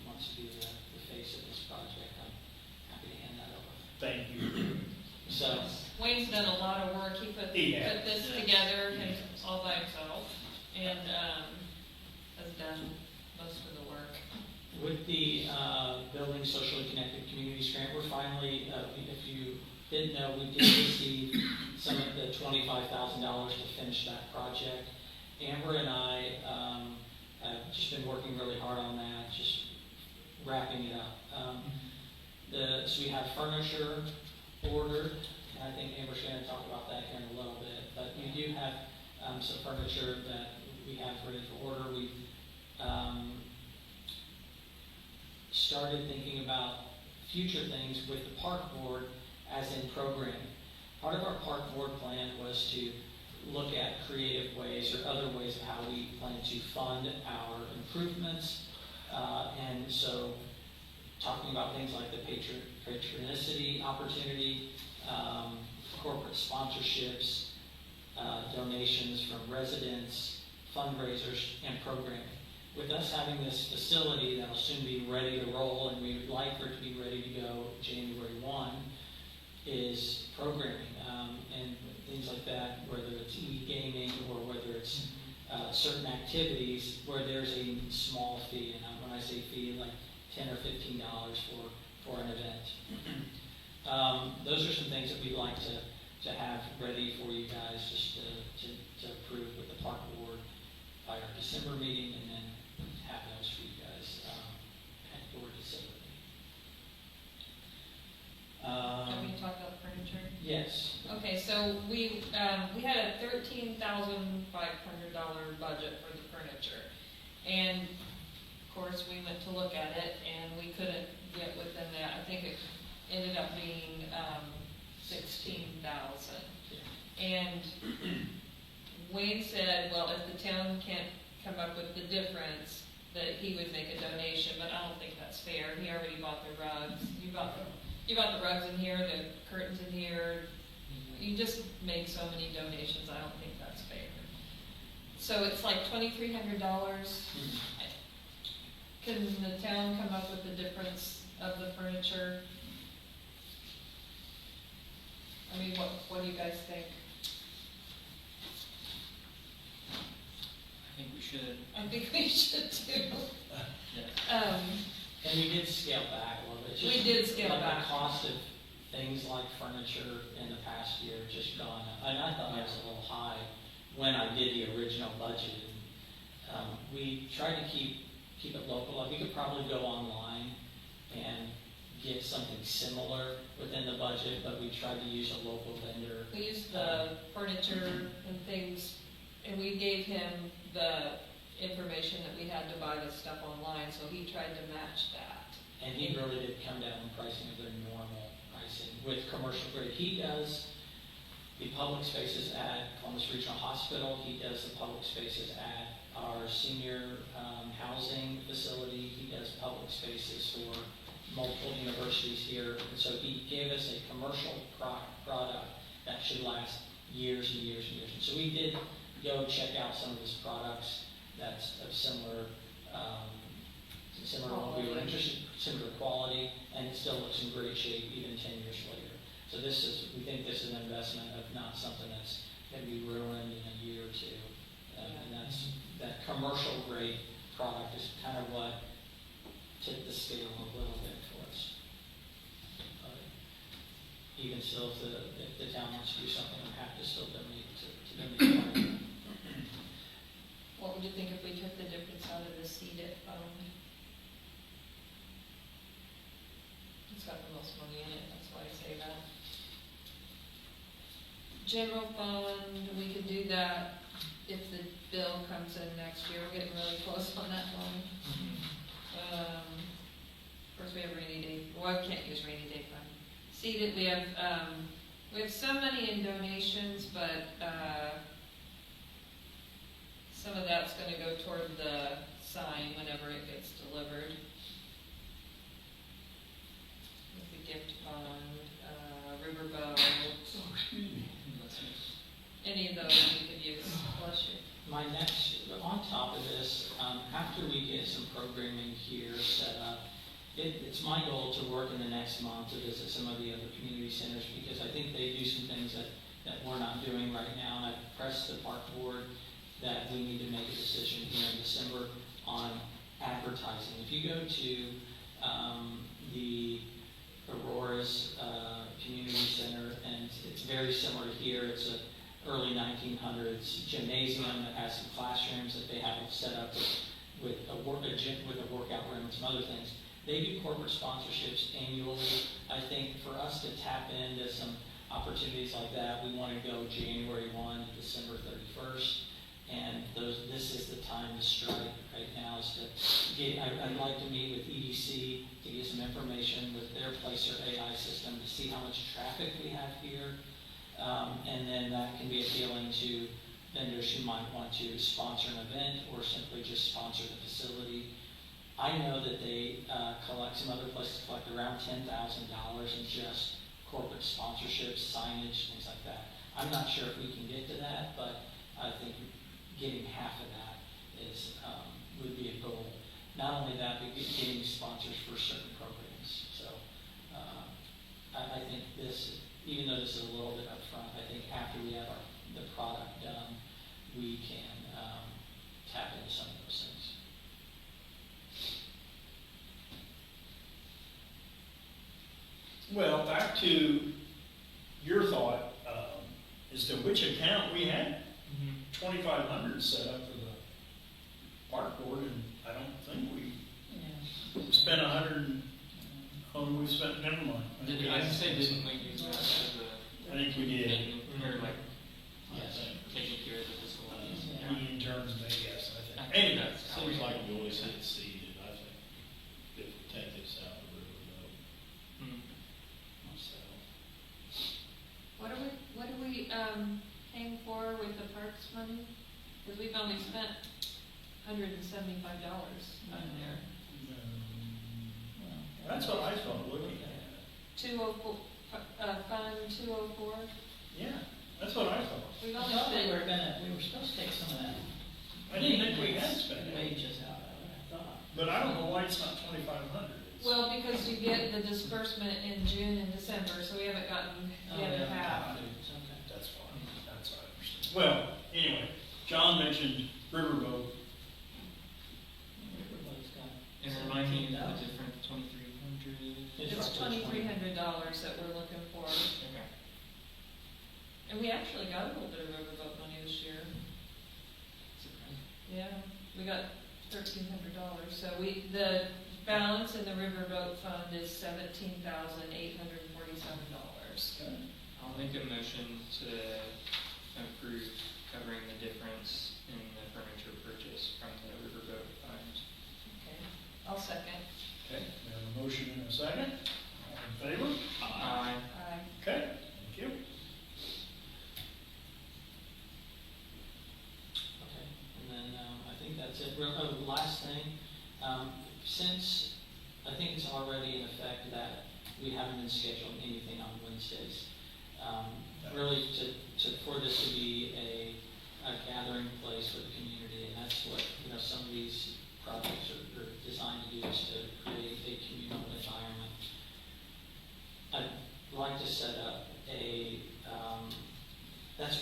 wants to be the face of this project. I'm happy to hand that over. Thank you. So, Wayne's done a lot of work. He put this together all by himself and has done most of the work. with the Building Socially Connected Communities Grant, we're finally, if you didn't know, we did receive some of the $25,000 to finish that project. Amber and I have just been working really hard on that, just wrapping it up. So we have furniture ordered, and I think Amber's going to talk about that here in a little bit, but we do have some furniture that we have ready for order. We've started thinking about future things with the park board as in programming. Part of our park board plan was to look at creative ways or other ways of how we plan to fund our improvements. And so talking about things like the patronicity opportunity, corporate sponsorships, donations from residents, fundraisers, and programming. With us having this facility that will soon be ready to roll, and we would like for it to be ready to go January 1, is programming and things like that, whether it's e-gaming or whether it's certain activities where there's a small fee. And when I say fee, like $10 or $15 for an event. Those are some things that we'd like to have ready for you guys just to approve with the park board by our December meeting, and then have those for you guys at your December meeting. Can we talk about furniture? Yes. Okay, so we had a $13,500 budget for the furniture. And of course, we went to look at it and we couldn't get within that. I think ended up being, 16,000. And Wayne said, well, if the town can't come up with the difference, that he would make a donation, but I don't think that's fair. He already bought the rugs. You bought the rugs in here, the curtains in here. You just made so many donations, I don't think that's fair. So it's like $2,300. Can the town come up with the difference of the furniture? I mean, what do you guys think? I think we should. I think we should too. Yeah. And we did scale back a little bit. Just We did scale like back. The cost of things like furniture in the past year just gone up. And I thought that was a little high when I did the original budget. We tried to keep it local. Like we could probably go online and get something similar within the budget, but we tried to use a local vendor. We used the furniture and things, and we gave him the information that we had to buy the stuff online, so he tried to match that. And he really did come down on pricing of their normal pricing. With commercial grade, he does the public spaces at Columbus Regional Hospital. He does the public spaces at our senior housing facility. He does public spaces for multiple universities here. And so he gave us a commercial product that should last years and years and years. And so we did go check out some of his products that's of similar what we were interested, similar quality, and it still looks in great shape even 10 years later. So we think this is an investment of not something that's going to be ruined in a year or two. And that commercial grade product is kind of what tipped the scale a little bit for us. But even still, if the town wants to do something, we have to still donate to donate. What would you think if we took the difference out of the seated phone? It's got the most money in it, that's why I say that. General fund, we could do that if the bill comes in next year. We're getting really close on that one. Of course, we have rainy day. Well, I can't use rainy day fund. Seated, we have some money in donations, but some of that's going to go toward the sign whenever it gets delivered. With the gift fund, riverboat, any of those we could use. Bless you. On top of this, after we get some programming here set up, it's my goal to work in the next month to visit some of the other community centers because I think they do some things that we're not doing right now. And I've pressed the park board that we need to make a decision here in December on advertising. If you go to the Aurora's Community Center, and it's very similar to here, it's a early 1900s gymnasium that has some classrooms that they have set up with a workout room and some other things. They do corporate sponsorships annually. I think for us to tap into some opportunities like that, we want to go January 1 to December 31st. And this is the time to strike right now. I'd like to meet with EDC to get some information with their Placer AI system to see how much traffic we have here. And then that can be appealing to vendors who might want to sponsor an event or simply just sponsor the facility. I know that they some other places collect around $10,000 in just corporate sponsorships, signage, things like that. I'm not sure if we can get to that, but I think getting half of that would be a goal. Not only that, but getting sponsors for certain programs. So I think this, even though this is a little bit upfront, I think after we have the product done, we can tap into some of those things. Well, back to your thought as to which account we had. 2,500 set up for the park board, and I don't think we spent 100. We spent. Never mind. Didn't we use that as I think we did. or like Yes. taking care of the facilities? In terms of yes, I I think. think Anyway, that's how Seems we like we always had seeded, I think, if we take this out of the riverboat. money? Because we've only spent $175 on there. That's what I thought looking at. 204, Fund 204, Yeah, that's what I thought. we've I only thought we were spent, supposed to take some of that. I didn't think we had spent it, Wages out of it, I thought. but I don't know why it's not 2,500. well, because you get the disbursement in June and December, so we haven't gotten the other half. Okay. That's fine, that's what I understood. Well, anyway, John mentioned Riverboat. Everybody's got And remind me of $17,000. the different 2,300. It's $2,300 that we're looking for. Okay. And we actually got a little bit of riverboat money this year. Yeah, we got $1,300. So the balance in the riverboat fund is $17,847. Okay. I'll make a motion to approve covering the difference in the furniture purchase from the riverboat fund. Okay, I'll second. Okay, we have a motion and a second. All in favor? Aye. Aye. Okay, thank you. Okay, and then, I think that's it. The last thing, since I think it's already in effect that we haven't been scheduling anything on Wednesdays, really for this to be a gathering place for the community, and that's what, some of these projects are designed to do, is to create a communal environment. I'd like to set up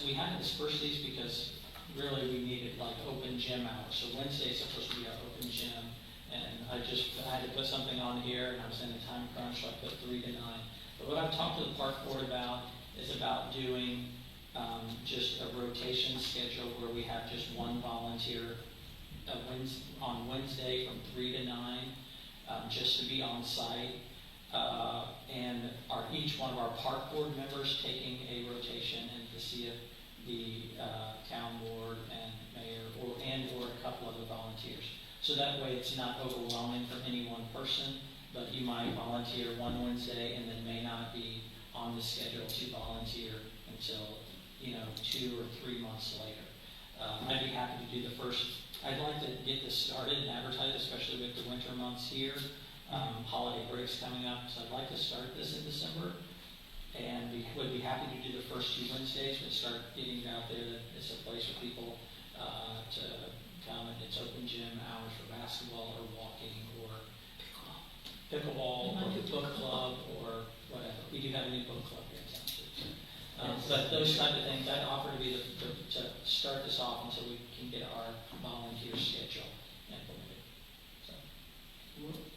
we haven't dispersed these because really we needed like open gym hours. So Wednesday's supposed to be our open gym, and I had to put something on here, and I was in a time crunch, so I put 3 to 9. But what I've talked to the park board about is about doing just a rotation schedule where we have just one volunteer on Wednesday from 3 to 9, just to be on site. And each one of our park board members taking a rotation, and to see if the town board and mayor or a couple other volunteers. So that way it's not overwhelming for any one person, but you might volunteer one Wednesday and then may not be on the schedule to volunteer until 2 or 3 months later. I'd be happy to do the first. I'd like to get this started and advertise, especially with the winter months here. Holiday breaks coming up, so I'd like to start this in December, and we would be happy to do the first 2 Wednesdays, but start getting it out there that it's a place for people to come, and it's open gym hours for basketball or walking or pickleball or book club or whatever. We do have a new book club here in town too. But those type of things, I'd offer to be to start this off until we can get our volunteer schedule implemented. So.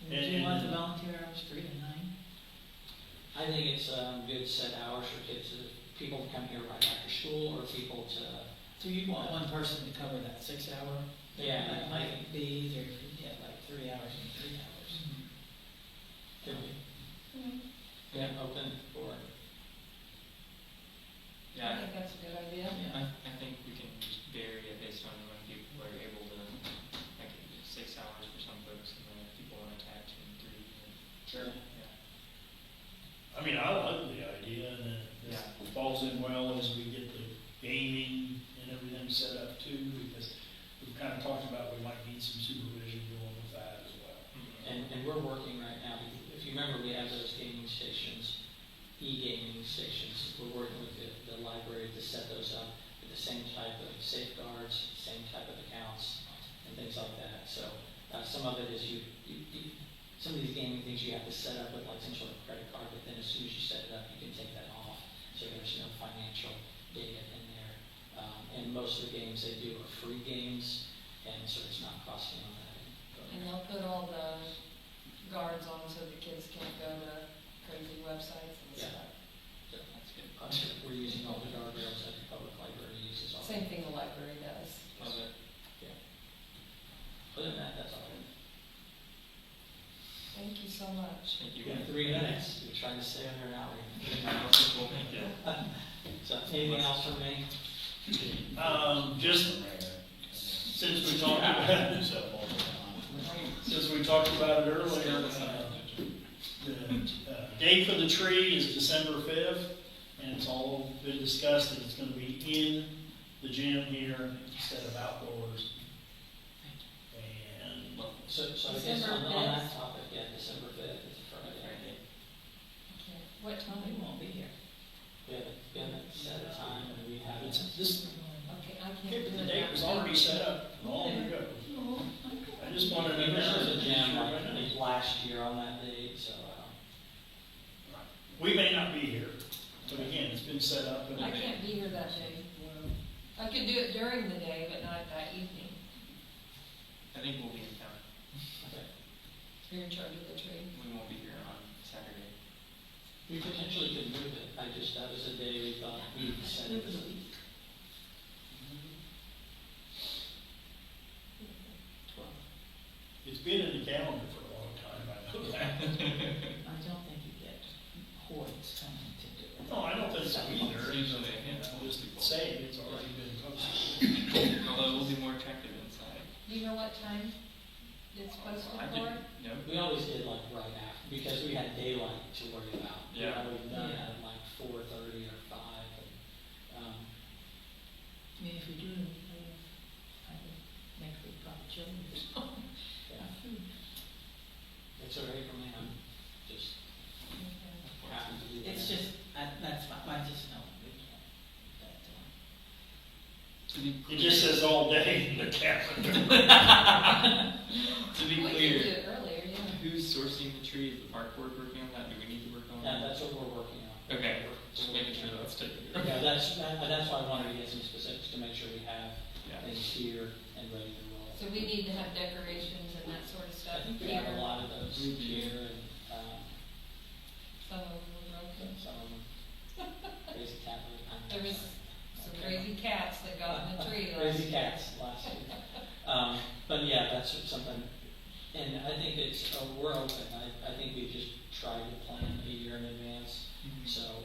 Do you want the volunteer hours 3 to 9? I think it's good set hours for kids, people to come here right after school, or people to. So you want one person to cover that 6 hour? Yeah, It might be easier if you get like 3 hours and 3 hours. Could we? Mhm. Yeah, open for. I Yeah, think that's a good idea. I think we can just vary it based on when people are able to, like 6 hours for some folks, and then if people want to tag in 3. Sure. Yeah. I mean, I love the idea, and it falls in well as we get the gaming and everything set up too, because we've kind of talked about we might need some supervision going with that as well. Mhm. And we're working right now, if you remember, we have those gaming stations, e-gaming stations. We're working with the library to set those up with the same type of safeguards, same type of accounts, and things like that. So some of it is some of these gaming things you have to set up with like some sort of credit card, but then as soon as you set it up, you can take that off. So there's no financial data in there. And most of the games they do are free games, and so it's not costing them that. And they'll put all the guards on so the kids can't go to crazy websites and Yeah. stuff. So that's good. We're using all the guardrails that the public library uses. All Same thing the library does. Love it. Other than that, that's all. Thank you so much. Thank you. We have 3 minutes. We're trying to stay under an hour. Cool, thank you. So anything else from me? Just since we talked about it, since we talked about it earlier, the date for the tree is December 5th, and it's all been discussed that it's going to be in the gym here instead of outdoors. And So I guess December on that 5th. topic, yeah, December 5th is a Friday. Okay. What We time? won't be here. We haven't set a time and we haven't. this, Okay, I can't do the it. date was already set up long ago. I just wanted to There was know. a gym like last year on that date, so, We may not be here, but again, it's been set up. And I can't be here that day. I could do it during the day, but not that evening. I think we'll be in town. okay. You're in charge of the tree. We won't be here on Saturday. We potentially could move it. That was a day we thought we'd set it. It's been in the calendar for a long time, I know that. I don't think you get Hoyt's coming to do it. No, I don't think so either. Usually, Just saying, it's already been posted. although it will be more attractive inside. Do you know what time it's posted I for? didn't know. We always did like right after, because we had daylight to worry about. Yeah. We've done it Yeah. at like 4:30 or 5. I mean, if we do, I would make the proper children or something. It's all right for me. I'm just happy to do that. It's just, that's fine, I just know we can't. To be It just says all day in the calendar. to be We could do clear, it earlier, yeah. who's sourcing the tree? Is the park board working on that? Do we need to work on Yeah, that? that's what we're working on. Okay, just making sure that's taken care of. Yeah, that's why I wanted to get some specifics to make sure we have Yeah. things here and ready to roll. So we need to have decorations and that sort of stuff I think we here. have a lot of those We do. here and, Some of them were broken. some of them. Crazy cat. There was some crazy cats that got in the tree last Crazy year. cats last week. But yeah, that's something, and I think it's, we're open. I think we just try to plan a year in advance. Mhm. So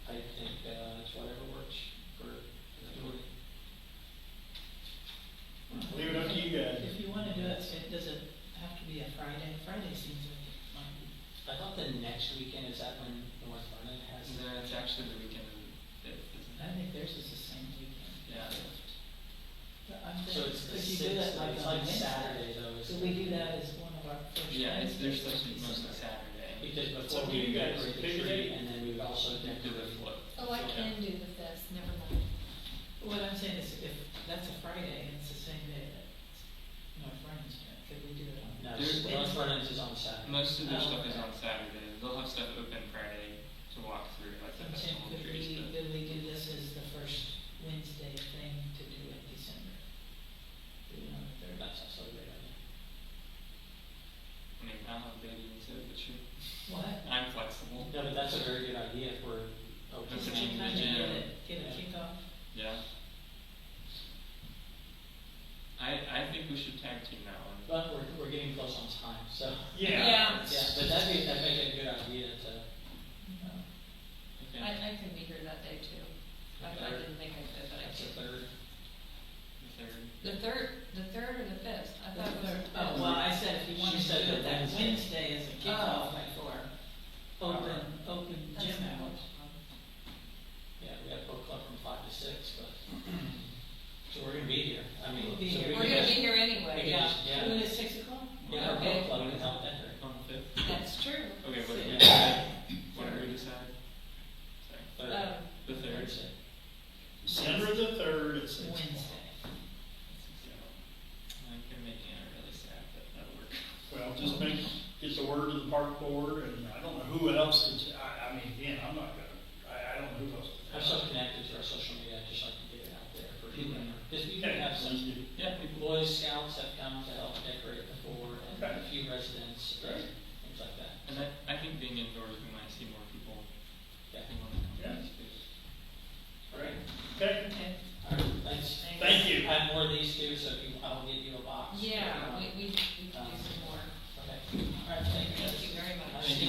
I think it's whatever works for everybody. Leave it up to you guys. If you wanna do it, does it have to be a Friday? Friday seems like it might be. I thought the next weekend, is that when North Vernon has? No, it's actually the weekend of the 5th, isn't I it? think theirs is the same weekend. Yeah. But I'm So thinking, it's the could you do that 6th, like it's on like Wednesday? Saturday though. So we do that as one of our first. Yeah, it's, they're supposed to be Wednesdays. mostly Saturday. Because So before you we guys decorate the pick a tree, date? and then we would also Do the decorate. flip. Oh, I can do the fest, never mind. What I'm saying is if that's a Friday and it's the same day that North Vernon's doing, could we do it on? No, There's- North Vernon's is on Saturday. Most of their Oh, stuff is okay. on Saturday. They'll have stuff open Friday to walk through, like the I'm saying, festival could tree stuff. we do this as the first Wednesday thing to do in December? Do it on the third? That's also a great idea. I mean, I'll have a baby instead, but sure. What? I'm flexible. Yeah, but that's a very good idea if we're open. That's Just a to good kind of idea. get a kickoff. Yeah. I think we should tag team that one. But we're getting close on time, so. Yeah. Yeah. Yeah, but that'd be a good idea to, Okay. I can be here that day too. I didn't think I could, but I that's the could. 3rd. The third. The third or the fifth? I thought it was. the Oh, fifth. well, I said if you wanted She to said do it the that Wednesday. Wednesday as a kickoff, Oh. like for open That's gym not hours. Yeah, we got book club from 5 to 6, but, so we're gonna be here. I mean, We'll be so here. we We're could gonna just- be here we anyway, could yeah. just- Do it at 6 o'clock? Yeah, our Okay. book club can help decorate. On the 5th? That's true. Okay, what do we Yeah. decide? What do we decide? Sorry. 3rd. The third. Thursday. December the 3rd, it's Wednesday. I'm making it really sad, but that'll work. Well, just get the word to the park board, and I don't know who else could, I mean, again, I'm not gonna, I don't know who else. I'm so connected to our social media, I just like to get it out there for people. Because we can Okay, have so some, you- Yeah, Boy Scouts have come to help decorate before, and Okay. a few residents, things like that. and I think being indoors, we might see more people. Yeah. who want to come Yeah. to the space. All right, okay, Okay. All right, thanks. thank you. I have more of these too, so if you, I'll get you a box. Yeah, we can do some more. Okay, all right, thank you. Thank you very much. Thank you.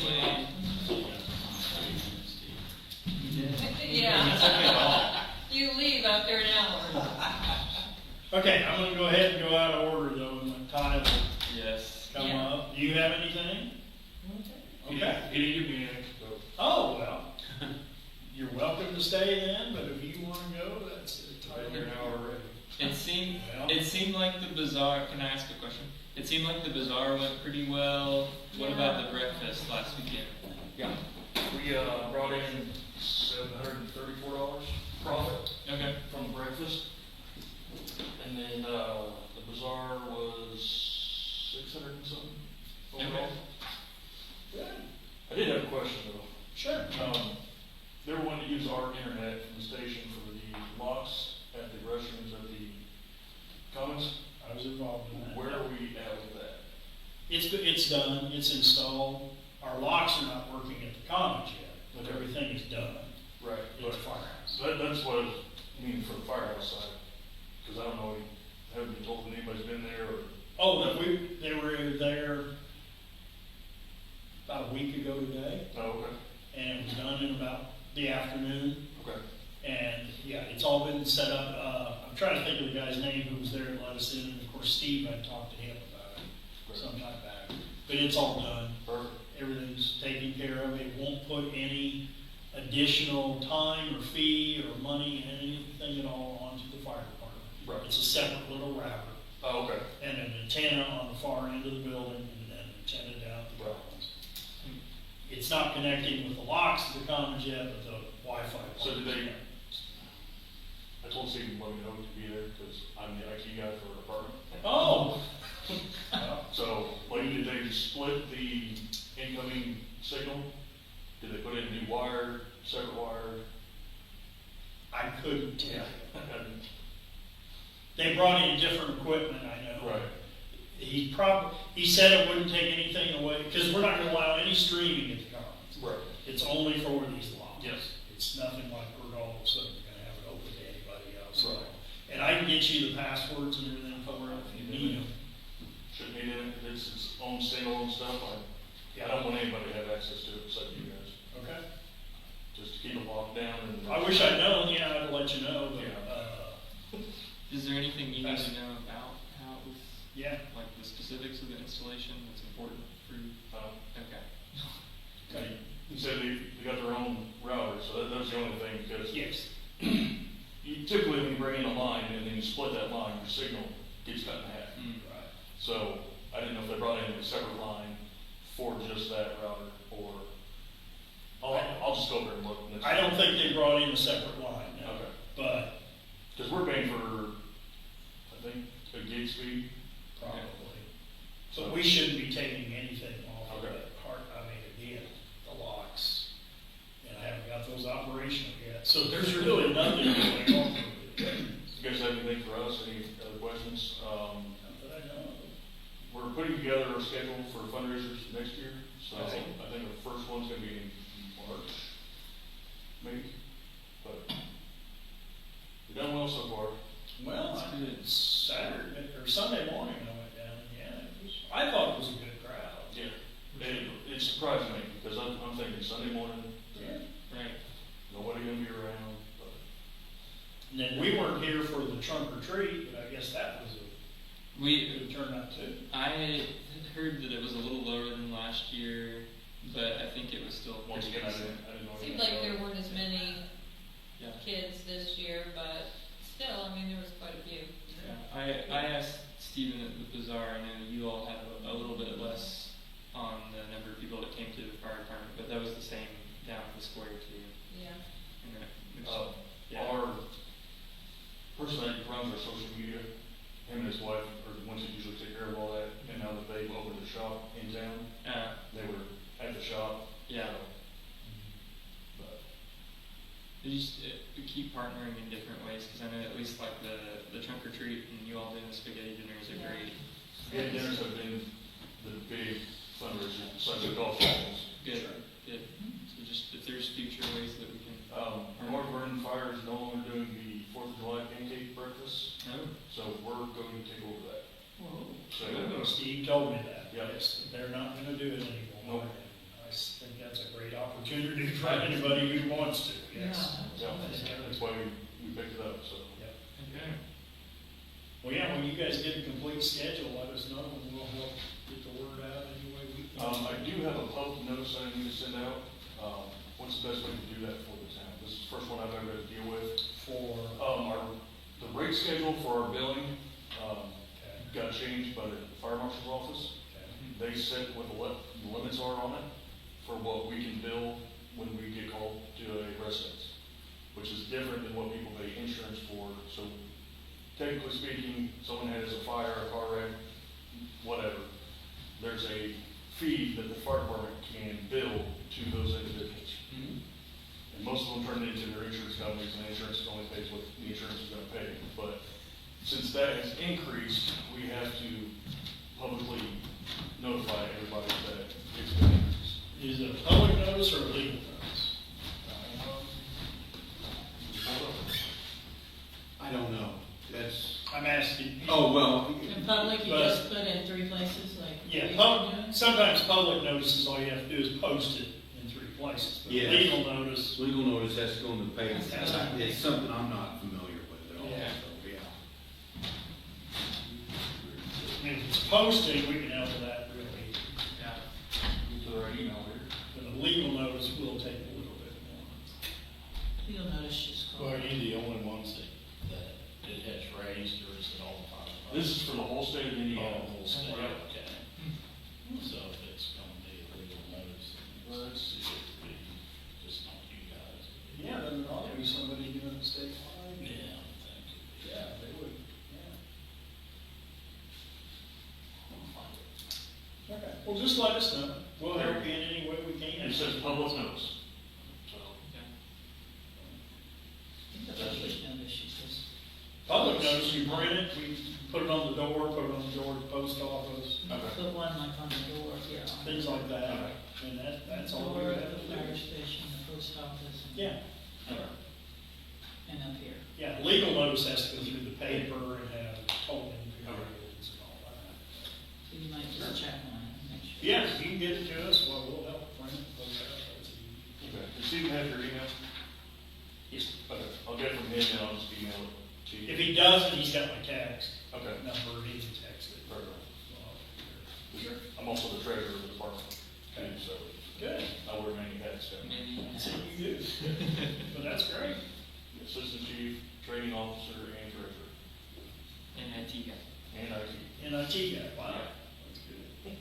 Yeah. You leave after an hour. Okay, I'm gonna go ahead and go out of order though, and Todd will Yes. come Yeah. up. Do you have anything? Okay. He didn't give me anything, so. Oh, well, you're welcome to stay then, but if you wanna go, that's I've been here an hour already. It seemed like the bazaar, can I ask a question? It seemed like the bazaar went pretty well. What about the breakfast last weekend? Yeah. We, brought in $734 profit Okay. from breakfast. And then, the bazaar was 600 and something overall. I did have a question though. Sure. They were wanting to use our internet from the station for the locks at the restrooms at the commons. I was involved in that. Where are we at with that? It's done, it's installed. Our locks are not working at the commons yet, but everything is done. Right. It's a firehouse. That's what I mean for the firehouse side, because I don't know, haven't been told that anybody's been there or. Oh, they were there about a week ago today, Oh, okay. and it was done in about the afternoon. Okay. And yeah, it's all been set up. I'm trying to think of the guy's name who was there and let us in. And of course, Steve, I talked to him about it some time back. But it's all done. Perfect. Everything's taken care of. It won't put any additional time or fee or money and anything at all onto the fire department. Right. It's a separate little router Oh, okay. and an antenna on the far end of the building and an antenna down at the Right. commons. It's not connecting with the locks to the commons yet, but the Wi-Fi. So did they, I told Steve to let me know to be there, because I'm the IT guy for the department. Oh! So, like, did they split the incoming signal? Did they put in new wire, separate wire? I couldn't tell. They brought in different equipment, I know. Right. He said it wouldn't take anything away, because we're not gonna allow any streaming at the commons. Right. It's only for these locks. Yes. It's nothing like we're all of a sudden gonna have it open to anybody else. Right. And I can get you the passwords and everything for it if you need them. Shouldn't need it, it's its own standalone stuff. I don't want anybody to have access to it except you guys, Okay? just to keep it locked down and. I wish I'd known, yeah, I'd let you know, but, Is there anything you need to know about how it was, yeah. like the specifics of the installation that's important for you? Okay. Okay. He said they got their own router, so that's the only thing, because Yes. you typically, when you bring in a line and then you split that line, your signal gets cut in half. Right. So I didn't know if they brought in a separate line for just that router, or, I'll just go over and look. I don't think they brought in a separate line, no. Okay, But because we're paying for, I think, a gig speed. probably. So we shouldn't be taking anything off of Okay. that part. I mean, again, the locks. And I haven't got those operational yet. So there's really nothing going on. You guys have anything for us, any other questions? Not that I know of. We're putting together a schedule for fundraisers next year, so Okay. I think the first one's gonna be in March, maybe, but we've done well so far. Well, That's good. Saturday or Sunday morning I went down and yeah, I thought it was a good crowd. Yeah, it surprised me, because I'm thinking Sunday morning, Yeah. Right. nobody gonna be around, but. And then we weren't here for the trunk or treat, but I guess that was a good turnout too. I had heard that it was a little lower than last year, but I think it was still Once pretty again, I decent. didn't know. Seemed like there weren't as many Yeah. kids this year, but still, I mean, there was quite a few. Yeah. I asked Stephen at the bazaar, I know you all had a little bit less on the number of people that came to the fire department, but that was the same down at the square too. Yeah. And Uh, Our person that runs our social media, him and his wife are the ones that usually take care of all that, and now that they've opened a shop in town, they were at the shop. Yeah. But, They just keep partnering in different ways, because I know at least like the trunk or treat and you all doing the spaghetti dinners are Yeah. great. yeah, dinners have been the big fundraiser, such as golf balls. Good, good. So just if there's future ways that we can. North Vernon Fire is no longer doing the 4th of July pancake breakfast, Oh. so we're going to take over that. So So, Steve told me that. Yeah. Yes, they're not gonna do it anymore. Nope. And I think that's a great opportunity for anybody who wants to, yes. yeah, that's why we picked it up, so. Okay. Well, yeah, when you guys get a complete schedule, let us know and we'll help get the word out any way we can. I do have a public notice I need to send out. What's the best way to do that for the town? This is the first one I've ever had to deal with. For, Our The rate schedule for our billing, got changed by the fire marshal's office. They set what the limits are on it for what we can bill when we get called to a residence, which is different than what people pay insurance for. So technically speaking, someone has a fire, a car wreck, whatever, there's a fee that the fire department can bill to those individuals. And most of them turn it into their insurance companies, and the insurance only pays what the insurance is gonna pay. But since that has increased, we have to publicly notify everybody that it's been increased. Is it a public notice or a legal notice? I don't know, that's, I'm asking. oh, well, In public, you But- just put in 3 places, like. Yeah, we pub, do? sometimes public notices, all you have to do is post it in 3 places. But Yeah. legal notice, legal notice has to go in the paper. That's right. It's something I'm not familiar with at all, Yeah. so, yeah. I mean, if it's posting, we can help with that really. To the right email here. But a legal notice will take a little bit more. Legal notice just called. Well, are you the only ones that it has raised, or is it all the fire departments? This is for the whole state of Indiana. Oh, the whole state, Right. okay. So if it's gonna be a legal notice, Well, then it's- it should be just not you guys. Yeah, then there ought to be somebody doing it statewide. Yeah, I think. Yeah, they would, yeah. Okay, well, just let us know. We'll help you in any way we can. It says public notice. So, The public notice, you just. Public notice, you print it, we put it on the door, put it on the door at the post office, okay. Put one like on the door, yeah. on things the like that. Okay. And that's door, all we have the to fire do. station, the post office. and- Yeah, And up here. yeah, legal notice has to go through the paper and have tolling periods and all that. So you might just check on it and make sure. Yeah, if you can get it to us, well, we'll help print it, post it, that's easy. Okay. Does Stephen have your email? Yes. Okay, I'll get it from him and I'll just email it to you. If he doesn't, he's got my text Okay. number, he can text it. Perfect. Well, Sure. I'm also the treasurer of the department, too, so Good, I wear many hats. So. Maybe, that's what you do. But that's great. Assistant chief, training officer, and treasurer, an IT guy. and IT. And IT guy, wow, that's good.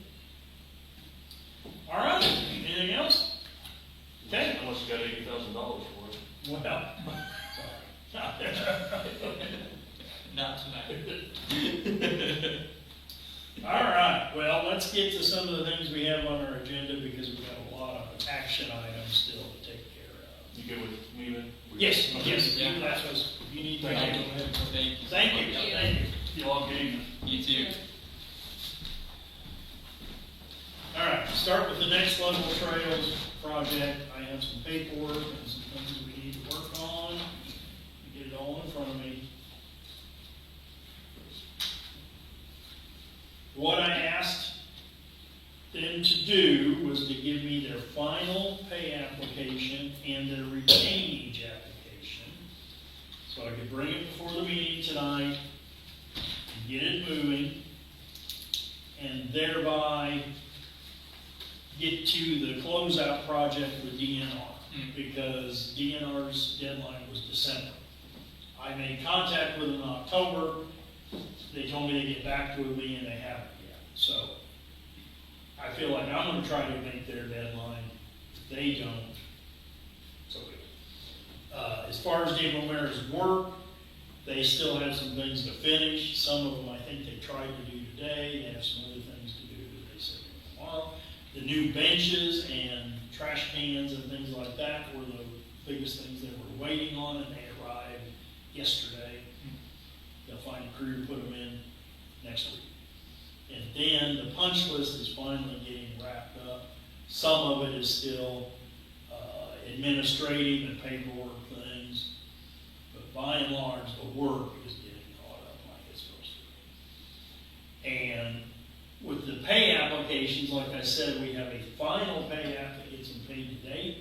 All right, anything else? Okay. Unless you got $80,000 for it. Well. Not tonight. All right, well, let's get to some of the things we have on our agenda because we've got a lot of action items still to take care of. You good with me then? Yes, Okay. yes, Yeah. that's what, you need to. Thank go you. ahead. Thank you. Thank you, thank you. You all game. You too. All right, start with the next level trails project. I have some paperwork and some things we need to work on. Get it all in front of me. What I asked them to do was to give me their final pay application and their retainage application, so I could bring it before the meeting tonight, and get it moving, and thereby get to the closeout project with DNR, because DNR's deadline was December. I made contact with them in October. They told me they'd get back to me, and they haven't yet. So I feel like I'm gonna try to make their deadline. If they don't, so as far as Dave O'Mara's work, they still have some things to finish. Some of them I think they tried to do today. They have some other things to do that they said tomorrow. The new benches and trash cans and things like that were the biggest things they were waiting on, and they arrived yesterday. They'll find a crew to put them in next week. And then the punch list is finally getting wrapped up. Some of it is still administrative and paperwork things, but by and large, the work is getting caught up like it's supposed to be. And with the pay applications, like I said, we have a final pay app that gets them paid today,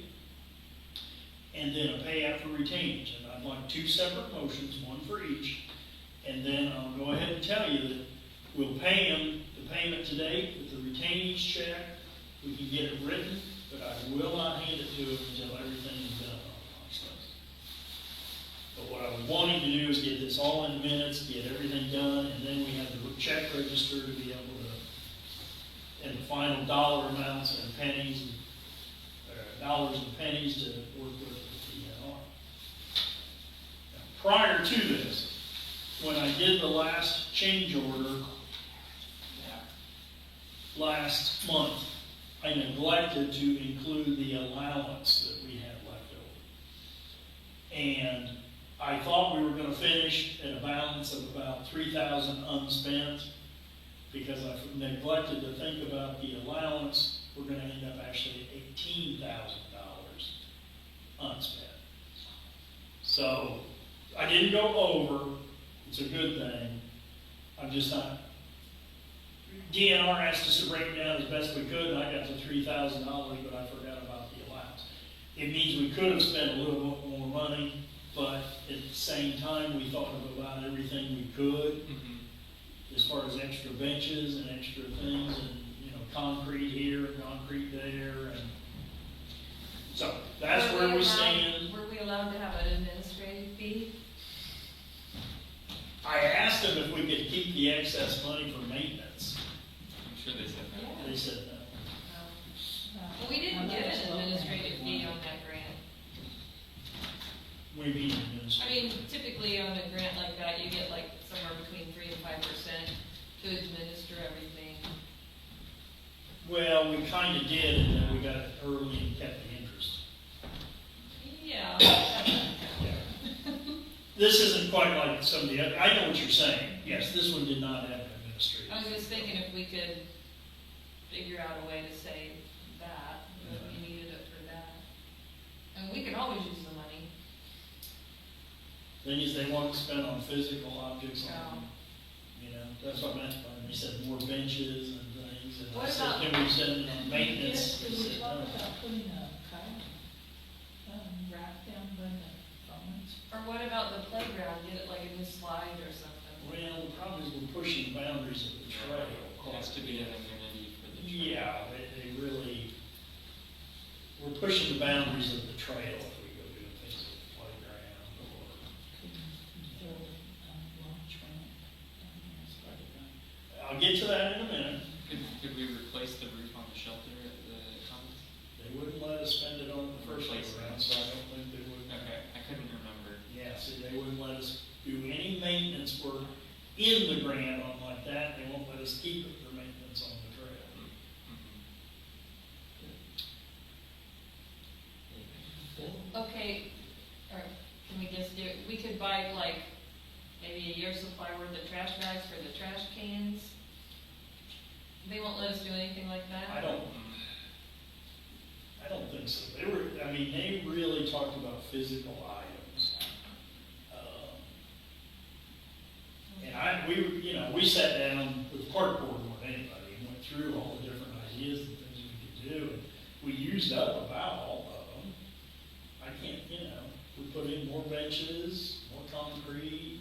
and then a pay app for retainage. And I'd like 2 separate motions, one for each. And then I'll go ahead and tell you that we'll pay them the payment today with the retainage check. We can get it written, but I will not hand it to them until everything is done on the punch list. But what I would I'm wanting to do is get this all in minutes, get everything done, and then we have the check register to be able to, and the final dollar amounts and pennies, dollars and pennies to work with the DNR. Prior to this, when I did the last change order last month, I neglected to include the allowance that we had left over. And I thought we were gonna finish at a balance of about 3,000 unspent. Because I neglected to think about the allowance, we're gonna end up actually at $18,000 unspent. So, I didn't go over, it's a good thing. I'm just not, DNR asked us to break it down as best we could, and I got to $3,000, but I forgot about the allowance. It means we could have spent a little bit more money, but at the same time, we thought of about everything we could, as far as extra benches and extra things, and, concrete here, and concrete there, and so, that's where we stand. Were we allowed to have an administrative fee? I asked them if we could keep the excess money for maintenance. I'm sure they said that. They said no. Well, we didn't get an administrative fee on that grant. We mean I administrative. mean, typically on a grant like that, you get like somewhere between 3 and 5% to administer everything. Well, we kind of did, and then we got it early and kept the interest. Yeah. This isn't quite like some of the other, I know what you're saying. Yes, this one did not have an administrative. I was just thinking if we could figure out a way to save that, that we needed it for that. And we could always use the money. Thing is, they want to spend on physical objects, Oh. That's what I meant by, they said more benches and things, and I What said, about- can we send it on maintenance? They Did we said, talk no. about putting a kayak, rack down by the phones? Or what about the playground, get it like a new slide or something? Well, the problem is we're pushing the boundaries of the trail. It has to be an immunity for the trail. Yeah, they really, we're pushing the boundaries of the trail if we go do things with the playground or. Build a launch ramp down there, start it down. I'll get to that in a minute. Could we replace the roof on the shelter at the commons? They wouldn't let us spend it on the first go around, so I don't think they would. Okay, I couldn't remember. Yeah, see, they wouldn't let us do any maintenance work in the grant on like that. They won't let us keep it for maintenance on the trail. Okay, or can we just do, we could buy like maybe a year's supply worth of trash bags for the trash cans? They won't let us do anything like that? I don't think so. They really talked about physical items. And we sat down with the park board more than anybody and went through all the different ideas and things we could do. And we used up about all of them. We put in more benches, more concrete.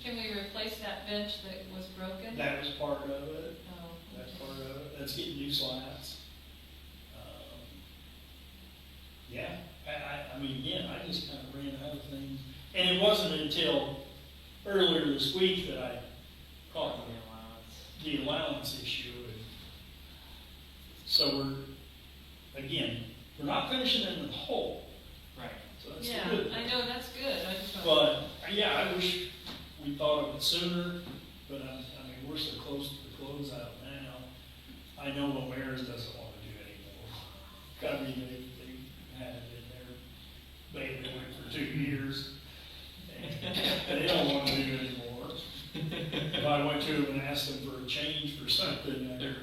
Can we replace that bench that was broken? That was part of it. Oh, That's part of it. That's getting new slats. Yeah, I just kind of ran out of things. And it wasn't until earlier this week that I caught the allowance issue. And so we're not finishing it in the hole. Right. So that's yeah, good. I know, that's good. I just But, yeah, I wish we thought of it sooner, but we're so close to the closeout now. I know O'Meara's doesn't want to do it anymore. They had it in their bailiwick for 2 years. And they don't want to do it anymore. If I went to them and asked them for a change for something, They're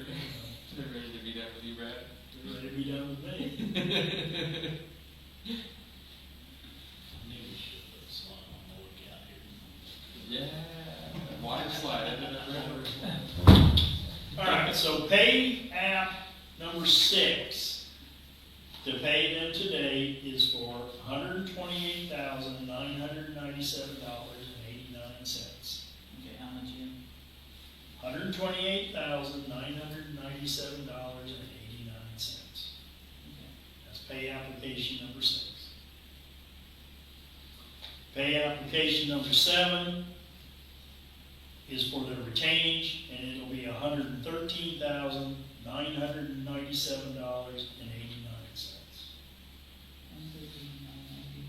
ready to be done with you, Brad. they're ready to be done with me. Maybe we should put a slide on the lookout here. Yeah, water slide into the river. All right, so pay app number 6 to pay them today is for $128,997.89. Okay, how much in? $128,997.89. Okay. That's pay application number 6. Pay application number 7 is for the retainage, and it'll be $113,997.89. 113,990.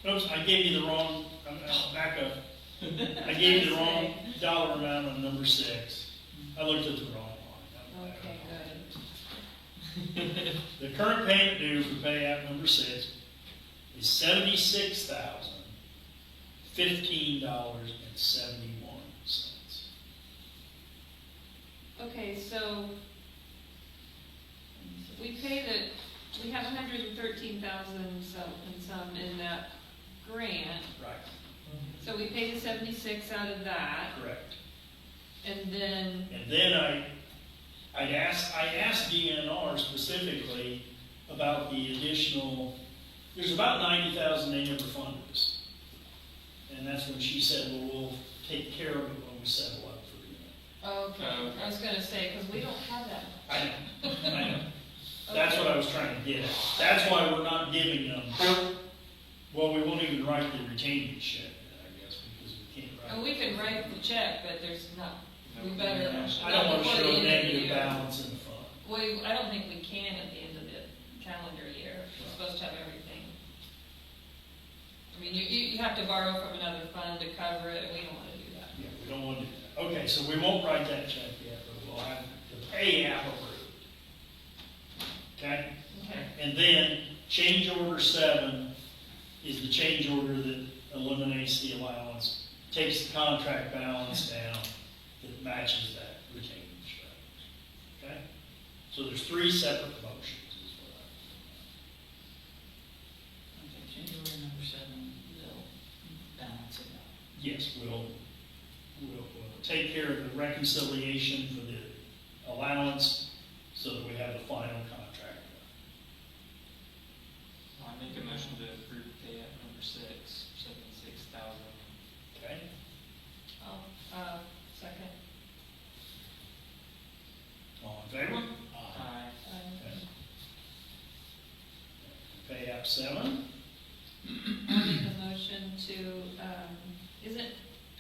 Oops, I gave you the wrong, back up. I gave you the wrong dollar amount on number 6. I looked at the wrong line. Okay, good. The current payment due for pay app number 6 is $76,015.71. Okay, so we have 113,000 and some in that grant. Right, So we pay the 76 out of that, correct. and then, And then I asked DNR specifically about the additional, there's about 90,000 they never funded us. And that's when she said, well, we'll take care of it when we settle up for it. okay, Okay. I was gonna say, because we don't have that. I know. That's what I was trying to get at. That's why we're not giving them, well, we won't even write the retainage check, I guess, because we can't write. And we can write the check, but there's not, we better. I don't want to before the show a end of the negative year. balance in the fund. I don't think we can at the end of the calendar year. We're supposed to have everything. I mean, you have to borrow from another fund to cover it, and we don't want to do that. Yeah, we don't want to do that. Okay, so we won't write that check yet, but we'll have the pay app approved. Okay? Okay. And then change order 7 is the change order that eliminates the allowance, takes the contract balance down, that matches that retainage. Okay? So there's 3 separate motions is what Okay, change order number 7, they'll balance it out. yes, we'll take care of the reconciliation for the allowance so that we have the final contract. I make a motion to approve pay app number 6, 76,000. Okay? Second. All in favor? Aye. Okay. Pay app 7. I'll make a motion to, isn't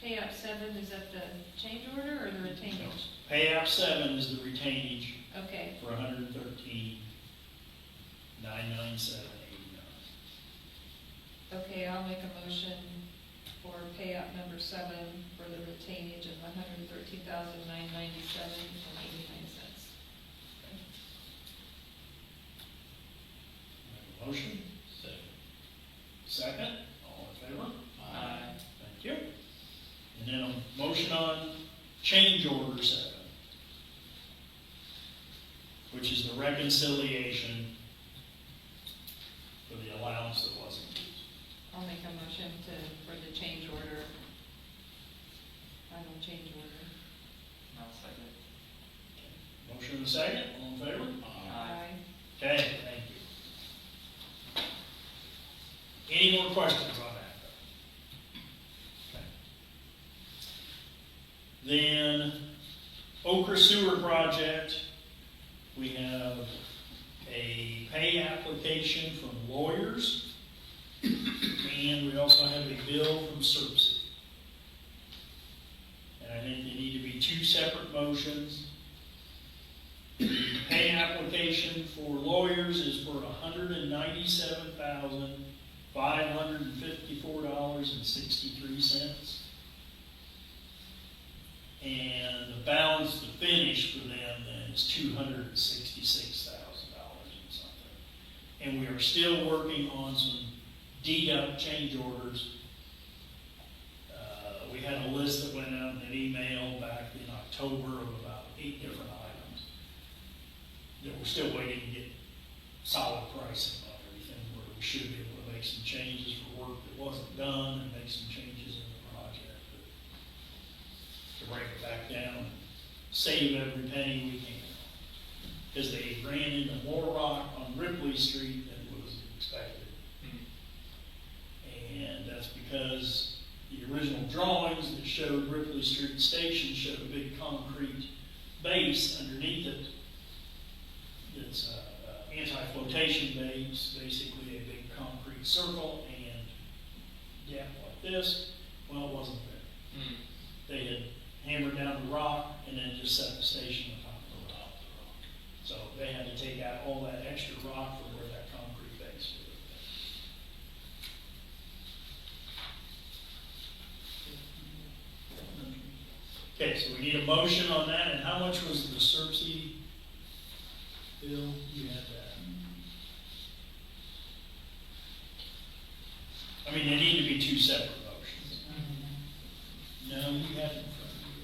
pay app 7, is that the change order or the retainage? Pay app 7 is the retainage Okay, for $113,997.89. okay, I'll make a motion for pay app number 7 for the retainage of $113,997.89. Motion? Second? All in favor? Aye. Thank you. And then a motion on change order 7, which is the reconciliation for the allowance that wasn't used. I'll make a motion for the change order. Final change order. I'll second. Motion and a second, all in favor? Aye. Okay, thank you. Any more questions on that? Okay. Then, Okra Sewer Project, we have a pay application from lawyers, and we also have a bill from Services. And I think they need to be 2 separate motions. The pay application for lawyers is for $197,554.63. And the balance to finish for them then is $266,000 and something. And we are still working on some deduct change orders. We had a list that went out in an email back in October of about 8 different items that we're still waiting to get solid pricing on everything, where we should be able to make some changes for work that wasn't done and make some changes in the project to bring it back down and save every penny we can. Because they ran into more rock on Ripley Street than was expected. And that's because the original drawings that showed Ripley Street Station showed a big concrete base underneath it. It's anti-flotation base, basically a big concrete circle and gap like this. Well, it wasn't there. They had hammered down the rock and then just set the station on top of the rock. So they had to take out all that extra rock from where that concrete base was. Okay, so we need a motion on that, and how much was the subsidy bill? You had that. I mean, they need to be two separate motions. No, you have it in front of you.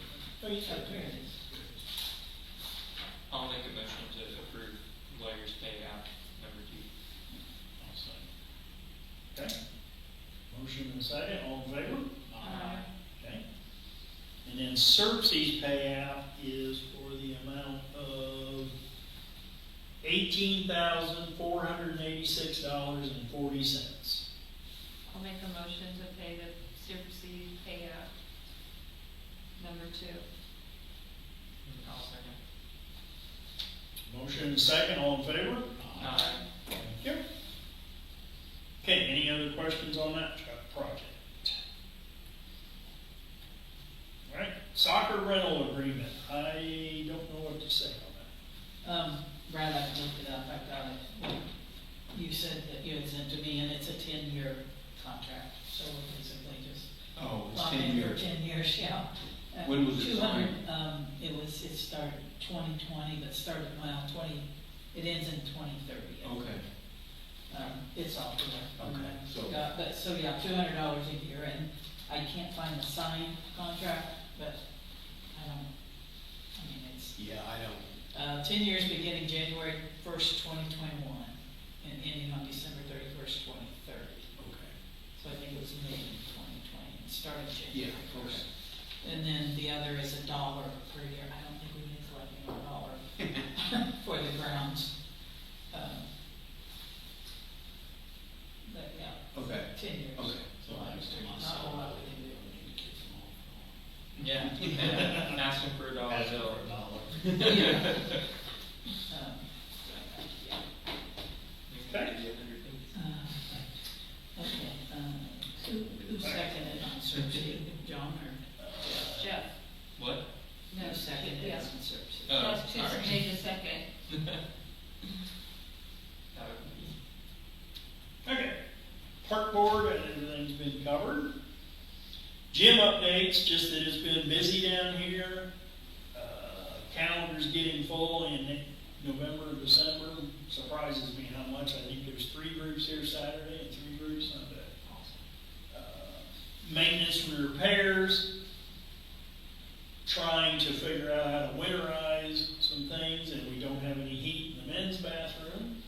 Oh, you got there it is. I'll make a motion to approve lawyer's payout number 2. Okay. Motion and second, all in favor? Okay. And then CERC's payout is for the amount of $18,486.40. I'll make a motion to pay the Circe payout number 2. I'll second. Motion and second, all in favor? Aye. Thank you. Okay, any other questions on that project? All right, soccer rental agreement. I don't know what to say on that. Brad, I looked it up, I got it. You said that you had sent to me, and it's a 10-year contract, so we're basically just. Oh, it's locked 10 in for years. 10 years, yeah. When was it 200, signed? it started 2020, but started, it ends in 2030. Okay, It's all there. Okay, so- But, so yeah, $200 a year, and I can't find the signed contract, but it's, yeah, I don't, 10 years beginning January 1st, 2021, and ending on December 31st, 2030. okay. So I think it was May 2020, and started Yeah, January okay. 1st. And then the other is $1 per year. I don't think we need to collect $1 for the grounds. But yeah, Okay, 10 years. okay. So I understand, not a whole lot we can do. Yeah. Asking for a dollar Ask for bill. a dollar. Yeah. Yeah. Okay. Okay, who seconded on Cersei? John or? Jeff? What? No, Who seconded yes. on Cersei? Oh, Jeff just sorry. made the second. That would be- Okay, park board and everything's been covered. Gym updates, just that it's been busy down here. Calendar's getting full in November, December. Surprises me how much. I think there's 3 groups here Saturday and 3 groups Sunday. Maintenance and repairs. Trying to figure out how to winterize some things, and we don't have any heat in the men's bathroom,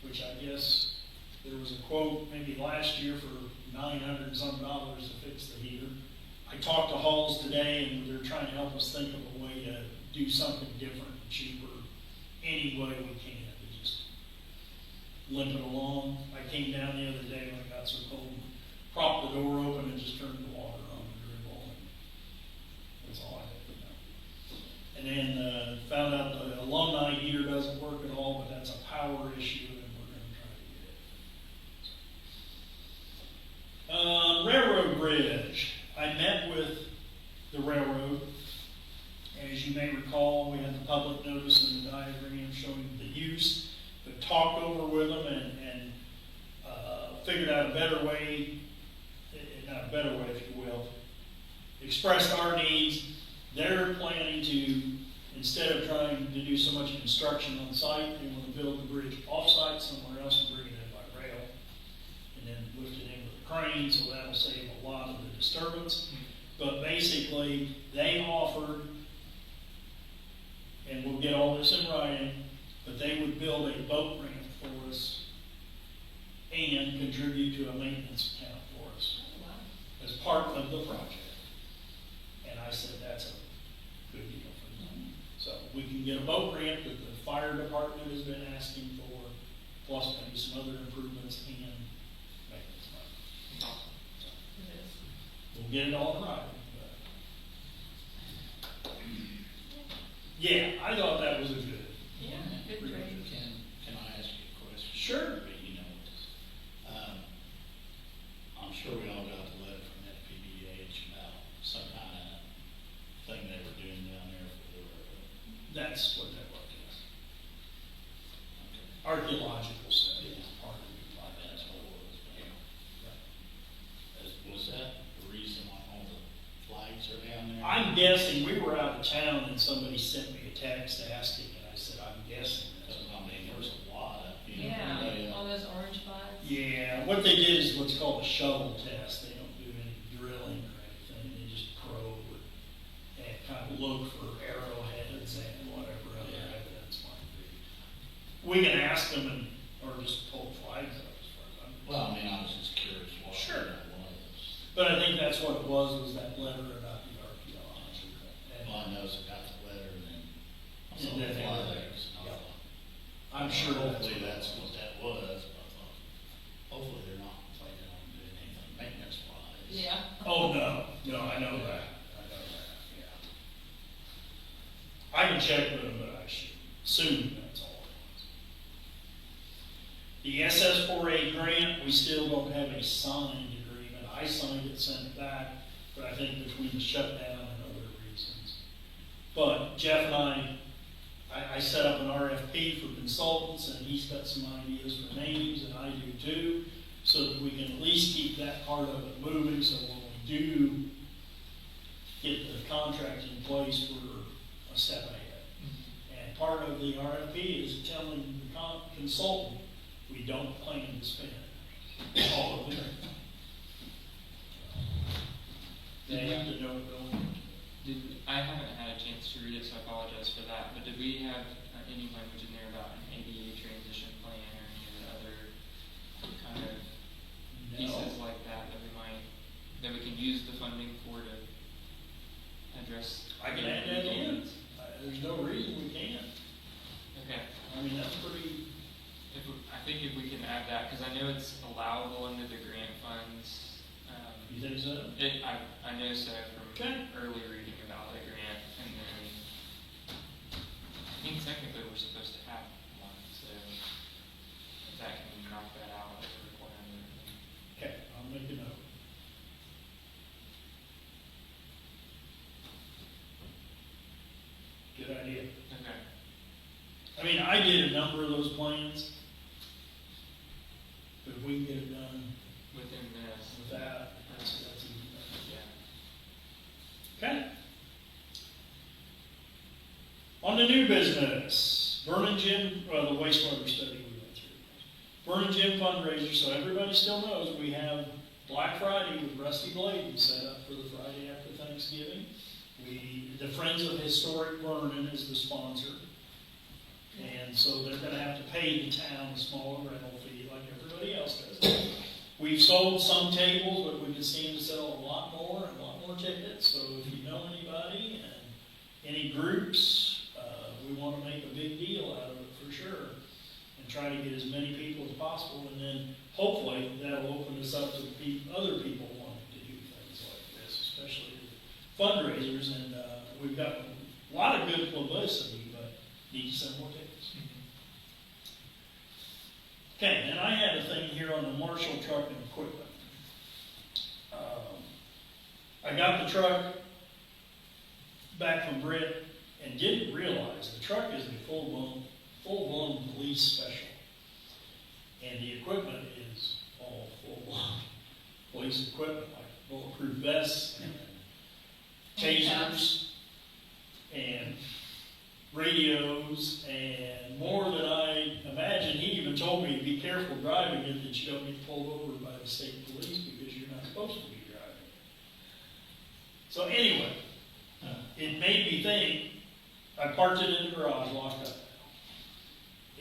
which I guess there was a quote maybe last year for $900 and some dollars to fix the heater. I talked to Halls today, and they're trying to help us think of a way to do something different and cheaper any way we can to just limp it along. I came down the other day when it got so cold, propped the door open and just turned the water on the dribble, and that's all I had to know. And then found out the alumni heater doesn't work at all, but that's a power issue, and we're going to try to get it. Railroad bridge. I met with the railroad. As you may recall, we had the public notice and the diagram showing the use, but talked over with them and figured out a better way, not a better way, if you will, expressed our needs. They're planning to, instead of trying to do so much construction on site, they want to build the bridge off-site somewhere else and bring it in by rail, and then lift it in with a crane, so that'll save a lot of the disturbance. But basically, they offered, and we'll get all this in writing, but they would build a boat ramp for us and contribute to a maintenance account for us Wow. as part of the project. And I said, that's a good deal for them. So we can get a boat ramp that the fire department has been asking for, plus maybe some other improvements and maintenance money. Awesome. It is. We'll get it all right. Yeah, I thought that was a good. Yeah, good trade. Can I ask you a question? Sure. You know, I'm sure we all got the letter from FPDH about some kind of thing they were doing down there for the railroad. That's what that was, yes. Okay. Archaeological study is part of it. Like that's what it was. Was that the reason why all the flags are down there? I'm guessing, we were out of town and somebody sent me a text asking, and I said, I'm guessing. Because, I mean, there's a lot of, you know. Yeah, all those orange flags. Yeah, what they did is what's called a shovel test. They don't do any drilling or anything. They just probe and kind of look for arrowheads and whatever other evidence might be. We can ask them and, or just pull flags up as far as I'm concerned. Well, I mean, I was just curious what Sure. that was. But I think that's what it was that letter about the archaeology. Well, I noticed I got the letter and then I saw And the then- flags. And I Yeah. thought, I'm sure hopefully that's that's what that was. But I thought, hopefully they're not planning on doing anything maintenance wise. Yeah. Oh, no, I know that, yeah. I can check with them, but I should assume that's all it was. The SS4A grant, we still don't have a signed agreement. I signed it, sent it back, but I think between the shutdown and other reasons. But Jeff and I set up an RFP for consultants, and he's got some ideas for names, and I do too, so that we can at least keep that part of it moving, so when we do get the contract in place, we're a step ahead. And part of the RFP is telling the consultant, we don't plan to spend all of it. They have to know it going. I haven't had a chance to read it, so I apologize for that, but did we have any language in there about an ADA transition plan or any of the other kind of pieces No. like that that we can use the funding for to address? I can add that in. There's no reason we can't. Okay. I mean, that's pretty, I think if we can add that, because I know it's allowable under the grant funds. you think so? I know so from Okay. early reading about the grant, and then I think technically we're supposed to have one, so if that can knock that out as a requirement. Okay, I'll make a note. Good idea. Okay. I mean, I did a number of those plans, but if we can get it done Within this. with that, that's even Yeah. better. Okay. On the new business, Vernon Gym, well, the wastewater study we went through. Vernon Gym fundraiser, so everybody still knows we have Black Friday with Rusty Bladen set up for the Friday after Thanksgiving. The Friends of Historic Vernon is the sponsor. And so they're gonna have to pay the town a smaller rental fee like everybody else does. We've sold some tables, but we can seem to sell a lot more and a lot more tickets. So if you know anybody and any groups, we want to make a big deal out of it for sure. And try to get as many people as possible. And then hopefully that'll open us up to other people wanting to do things like this, especially fundraisers. And we've got a lot of good publicity, but need to sell more tickets. Okay, and I had a thing here on the Marshall truck and equipment. I got the truck back from Britt and didn't realize the truck is a full-blown police special. And the equipment is all full-blown police equipment, like bulletproof vests and tasers and radios and more than I imagined. He even told me, be careful driving it, that you don't get pulled over by the state police because you're not supposed to be driving it. So anyway, it made me think. I parked it in the garage, locked up.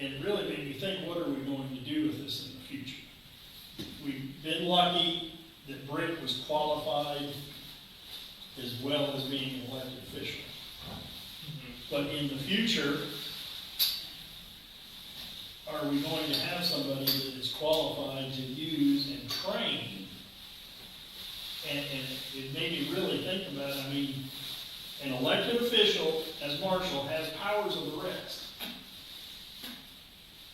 And it really made me think, what are we going to do with this in the future? We've been lucky that Britt was qualified as well as being an elected official. But in the future, are we going to have somebody that is qualified to use and train and it made me really think about it. I mean, an elected official, as marshal, has powers of arrest.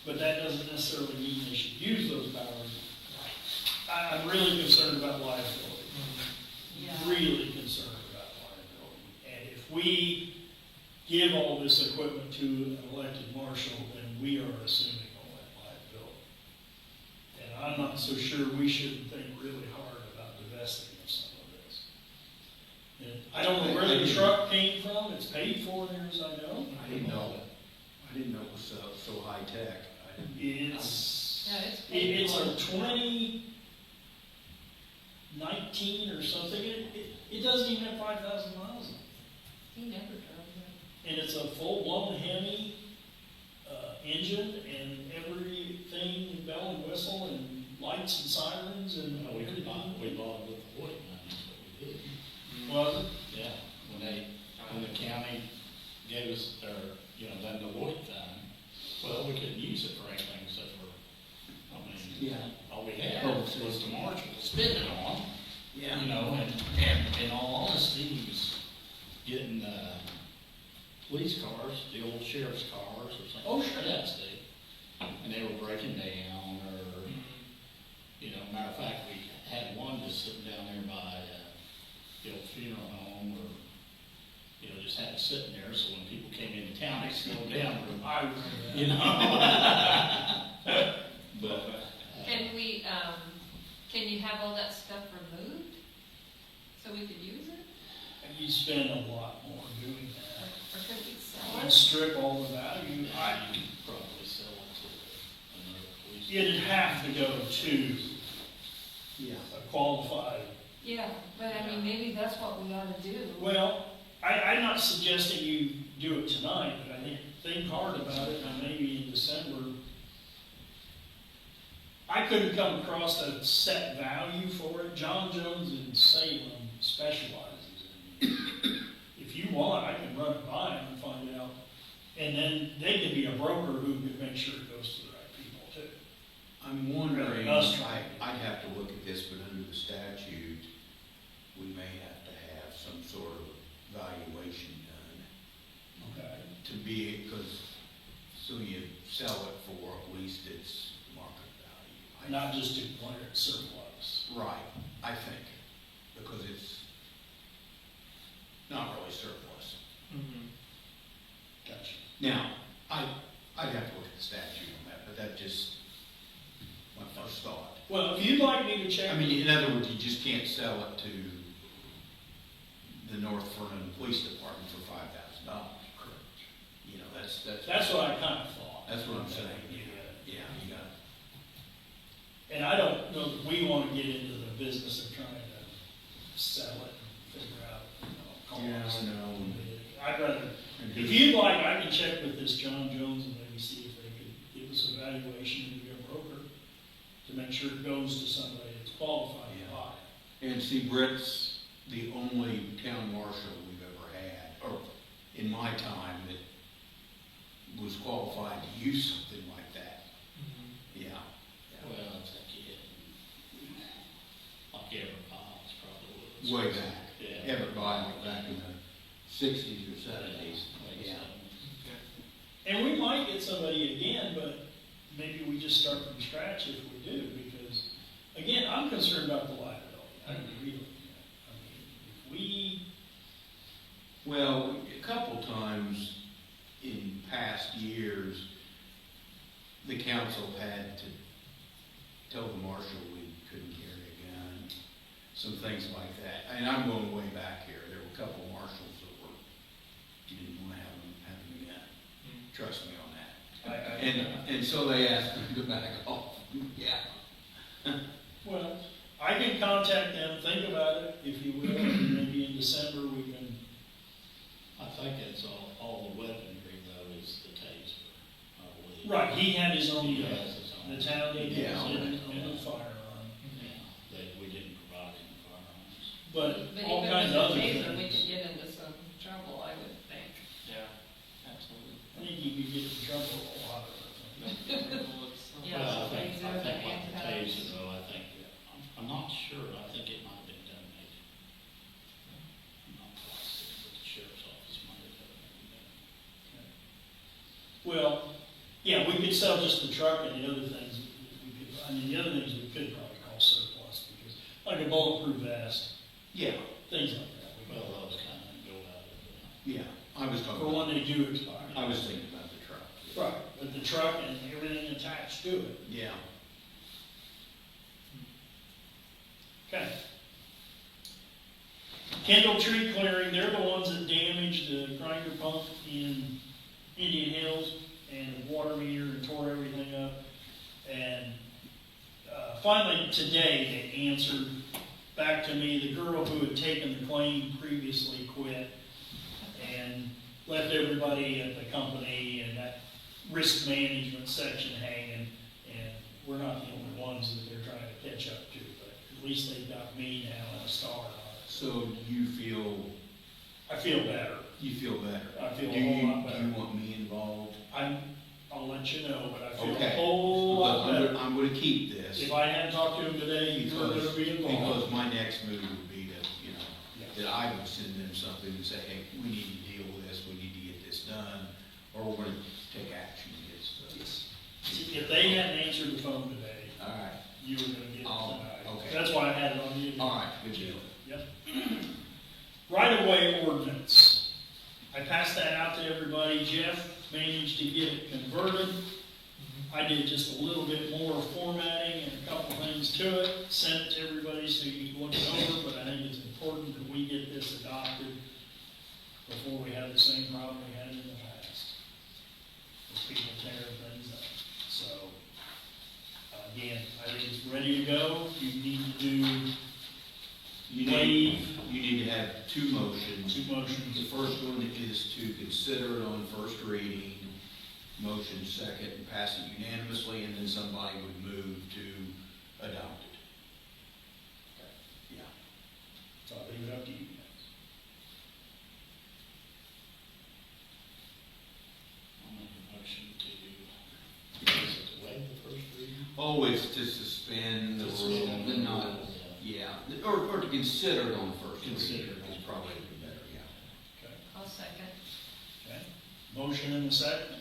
But that doesn't necessarily mean they should use those powers. I'm really concerned about liability. Yeah. Really concerned about liability. And if we give all this equipment to an elected marshal, then we are assuming all that liability. And I'm not so sure we shouldn't think really hard about divesting of some of this. And I don't know where the truck came from. It's paid for there, as I know. I didn't know it was so high tech. It's, Yeah, it's paid it's for. a 2019 or something. It doesn't even have 5,000 miles on it. He never drove that. And it's a full-blown Hemi engine and everything, bell and whistle and lights and sirens and We everything. bought it with the Hoyt money, that's what we did. Was it? Yeah, when the county gave us their, done the Hoyt thing, well, we couldn't use it for anything except for, all we had was the marshal to spend it on. Yeah. And in all honesty, he was getting, police cars, the old sheriff's cars or something. Oh, sure. That state. And they were breaking down or, matter of fact, we had one just sitting down there by, the old funeral home or, just had it sitting there, so when people came into town, they slowed down. I remember that. But, Can you have all that stuff removed? So we could use it? You spend a lot more doing that. Or could we sell And it? strip all the value. you could probably sell it to another police. It'd have to go to a qualified. Yeah, but I mean, maybe that's what we ought to do. Well, I'm not suggesting you do it tonight, but I think hard about it, and maybe in December. I couldn't come across a set value for it. John Jones in Salem specializes in it. If you want, I can run it by him and find out. And then they could be a broker who could make sure it goes to the right people too. I'm wondering, Us. I'd have to look at this, but under the statute, we may have to have some sort of valuation done Okay. to be, because, so you sell it for at least its market value. Not just declare it surplus. Right, I think, because it's not really surplus. Mm-hmm. Gotcha. Now, I'd have to look at the statute on that, but that's just my first thought. Well, if you'd like me to check. I mean, in other words, you just can't sell it to the North Vernon Police Department for $5,000. Correct. That's what I kind of thought. That's what I'm saying. Yeah. Yeah, you got And I don't know that we want to get into the business of trying to sell it and figure out, cost. Yeah, I know. I'd rather, if you'd like, I can check with this John Jones and maybe see if they could give us a valuation and be a broker to make sure it goes to somebody that's qualified to buy it. And see, Brett's the only town marshal we've ever had, or in my time, that was qualified to use something like that. Yeah. Well, I think you hit, like Everett Bob's probably was. Way back. Yeah. Everett Bible back in the 60s or 70s. Yeah. And we might get somebody again, but maybe we just start from scratch if we do, because, again, I'm concerned about the liability. I really am. I mean, if we, Well, a couple times in past years, the council had to tell the marshal we couldn't carry a gun, some things like that. And I'm going way back here. There were a couple marshals that were, you didn't want to have them having a gun. Trust me on that. And so they asked me to back off. Yeah. well, I can contact them, think about it, if you will, and maybe in December we can, I think it's all the weaponry though is the taser, I believe. right, he had his own, He has his own. the town did his Yeah. own firearm. Yeah, that we didn't provide him firearms. But But all even kinds with of the other taser, we things. could get into some trouble, I would think. Yeah, absolutely. I think you could get in trouble with a lot of things. Yeah, Well, I taser, think the like the handcuffs. taser though, I think, I'm not sure, I think it might have been done maybe Yeah, we could sell just the truck and the other things, the other things we could probably call surplus, because, like a bulletproof vest, Yeah, things like that. we could- Well, those kind of go out of yeah, I was talking For about, when they do expire. I was thinking about the truck. Right, with the truck and everything attached to it. Yeah, Okay. Kendall Tree Clearing, they're the ones that damaged the grinder pump in Indian Hills and the water meter and tore everything up. And finally today they answered back to me. The girl who had taken the claim previously quit and left everybody at the company and that risk management section hanging. And we're not the only ones that they're trying to catch up to, but at least they've got me now and a star on it. so you feel I feel better. better? I feel a Do whole you- lot better. Do you want me involved? I'll let you know, but I feel Okay. a whole lot But better. I'm gonna keep this. If I hadn't talked to him today, you were gonna be involved. Because my next move would be to, Yeah. that I would send them something and say, hey, we need to deal with this, we need to get this done, or we're gonna take action against this. See, if they hadn't answered the phone today, All right, you were gonna get it Oh, tonight. okay. That's why I had it on the agenda. all right, good deal. Yep. Right-of-way ordinance. I passed that out to everybody. Jeff managed to get it converted. I did just a little bit more formatting and a couple things to it, sent it to everybody so you can look it over, but I think it's important that we get this adopted before we have the same problem we had in the past. With people tearing things up. So, again, I think it's ready to go. You need to do You need to have two motions. two motions. The first one is to consider it on first reading, motion second, and pass it unanimously, and then somebody would move to adopt it. Yeah. So I'll leave it up to you guys. I'll make a motion to waive the first reading. Oh, it's to suspend the rule, and not, yeah, or to consider it on first Consider reading it. is probably better, yeah. Okay. I'll second. Okay. Motion and a second.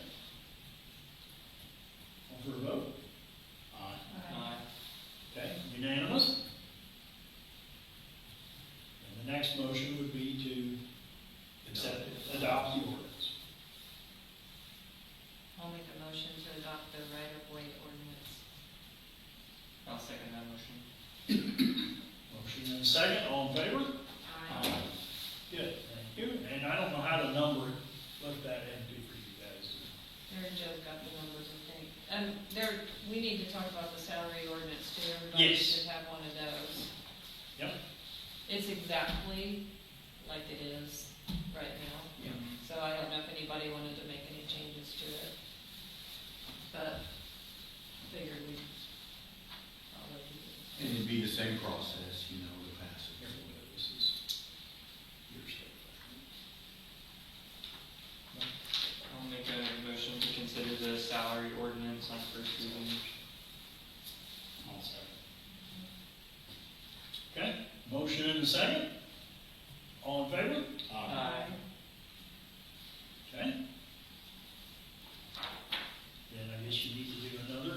Call for a vote. Aye. Okay, unanimous. And the next motion would be to adopt the ordinance. I'll make a motion to adopt the right-of-way ordinance. I'll second that motion. Motion and a second, all in favor? Aye. Good, thank you. And I don't know how to number it, let that empty for you guys. There, Joe got the numbers, I think. We need to talk about the salary ordinance too. Everybody Yes. should have one of those. Yep. It's exactly like it is right now. Yeah. So I don't know if anybody wanted to make any changes to it. But figured we'd, I'll let you do it. And it'd be the same process, to pass it. This is your stuff. I'll make a motion to consider the salary ordinance on first reading. I'll second. Okay, motion and a second. All in favor? Aye. Okay. Then I guess you need to do another.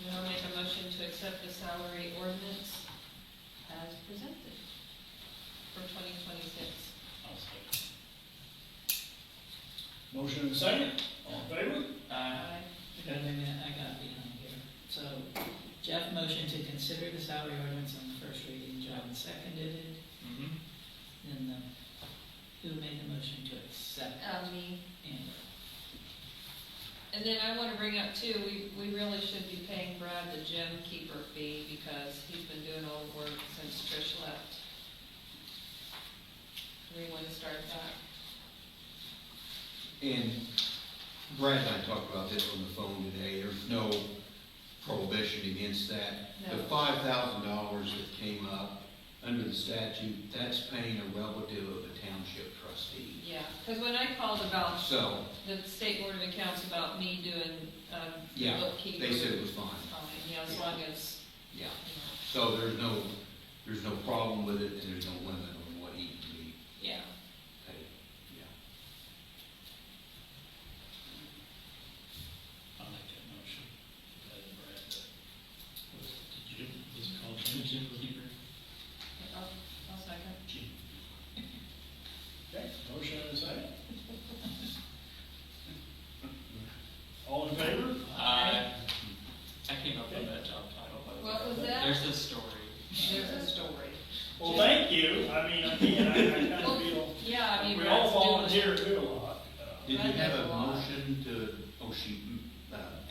Then I'll make a motion to accept the salary ordinance as presented for 2026. I'll second. Motion and a second. All in favor? Aye. Okay, wait a minute, I got behind here. So Jeff motioned to consider the salary ordinance on the first reading, John seconded it, Mm-hmm. and who made the motion to accept? Me. Amber. And then I want to bring up too, we really should be paying Brad the gym keeper fee because he's been doing all the work since Trish left. We want to start that. And Brad and I talked about this on the phone today, there's no prohibition against that. The No. $5,000 that came up under the statute, that's paying a relative of the township trustee. Yeah, because when I called about So, the State Board of Accounts about me doing, yeah, bookkeeping. they said it was fine, Yeah, as long as, yeah. you know. So there's no problem with it, and there's no limit on what he can be Yeah. paid, yeah. I mean, again, I kind Well, of feel, yeah, I mean. we all Brad's doing volunteer it. to do a lot. Did you That have does a a lot. motion to, oh,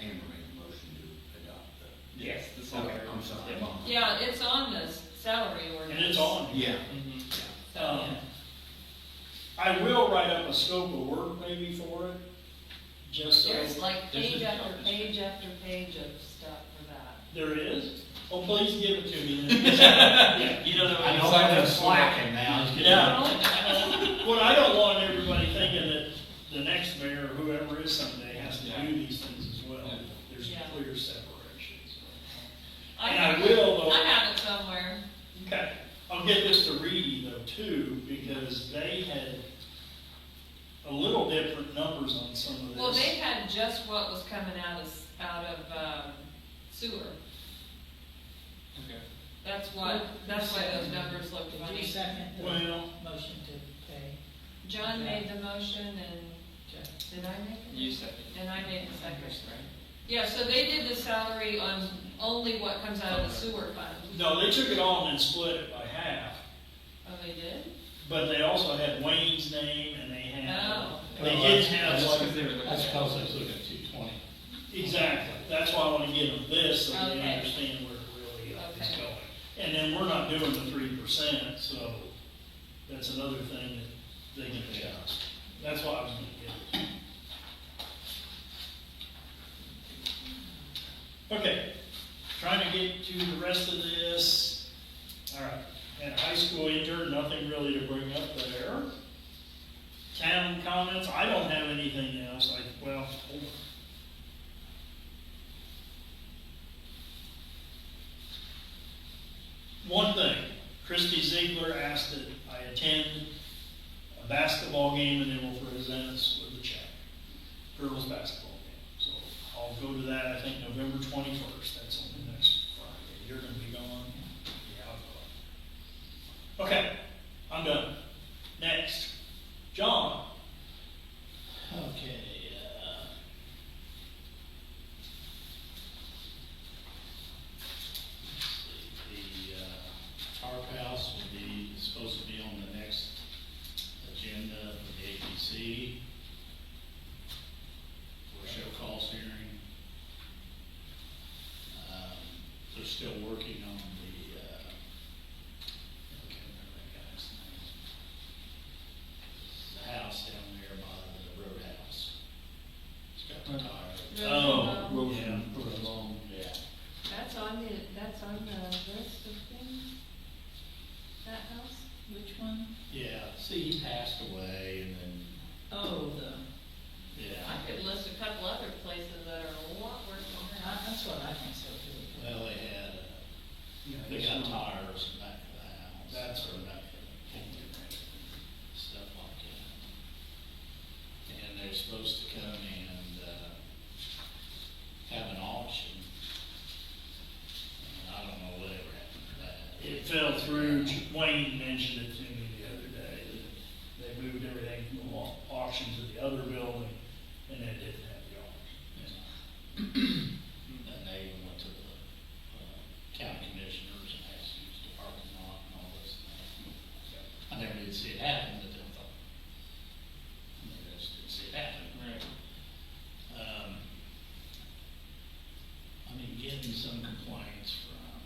Amber made a motion to adopt the. Yes, the salary. Okay, I'm sorry. Yeah. I'm on. Yeah, it's on the salary ordinance. And it's on. Yeah. Mhm. So, I will write up a scope of work maybe for it, just so. there's like There's page a after job page after page of stuff for that. There is? Oh, please give it to me then. Yeah. You don't know. I know what I'm slacking now. It's getting- Yeah. Well, I don't want everybody thinking that the next mayor, or whoever is someday, has to do these things as well. There's Yeah. clear separations. I And I have will, though. I have it somewhere. Okay, I'll get this to Reedy though too, because they had a little different numbers on some of this. Well, they had just what was coming out of sewer. Okay. That's why those numbers look Did you funny. second the Well- motion to pay? John made the motion and, did I make it? You second. And I made the second. Right? Yeah, so they did the salary on only what comes out of the sewer fund. No, they took it all and then split it by half, Oh, they did? but they also had Wayne's name and they had, Oh. they Well, did that's- have That's like. because they were looking That's at. because I was looking at 220. Exactly, that's why I wanna get them this, so they Okay. understand where it really is Okay. going. And then we're not doing the 3%, so that's another thing that they can adjust. That's why I was gonna get it. Okay, trying to get to the rest of this. All right, and high school intern, nothing really to bring up there. Town comments, I don't have anything else, well, hold on. One thing, Christy Ziegler asked that I attend a basketball game and then will present us with a check. Girls basketball game. So I'll go to that, I think, November 21st. That's on the next Friday. You're gonna be gone? Yeah, I'll go. Okay, I'm done. Next, John. Okay, the Tarp House will be, supposed to be on the next agenda for the APC. For show cause hearing. They're still working on the, I can't remember that guy's name. The house down there by the roadhouse. It's got the tire. Oh, Rosenbaum. Yeah. That's on the list of things? That house? Which one? Yeah, see, he passed away and then, Oh, yeah. I could list a couple other places that are a lot worse than that. that's what I think so too. Well, they had, they it's got not- tires in the back of the house. That's or back of the kitchen, stuff like that. And they're supposed to come and, have an auction. And I don't know whatever happened to that. It fell through. Wayne mentioned it to me the other day, that they moved everything from the auction to the other building, and it didn't have the auction. And they even went to the, county commissioners and asked to use the parking lot and all this stuff. I never did see it happen, but then I thought, maybe I just didn't see it happen. Right. I've been getting some complaints from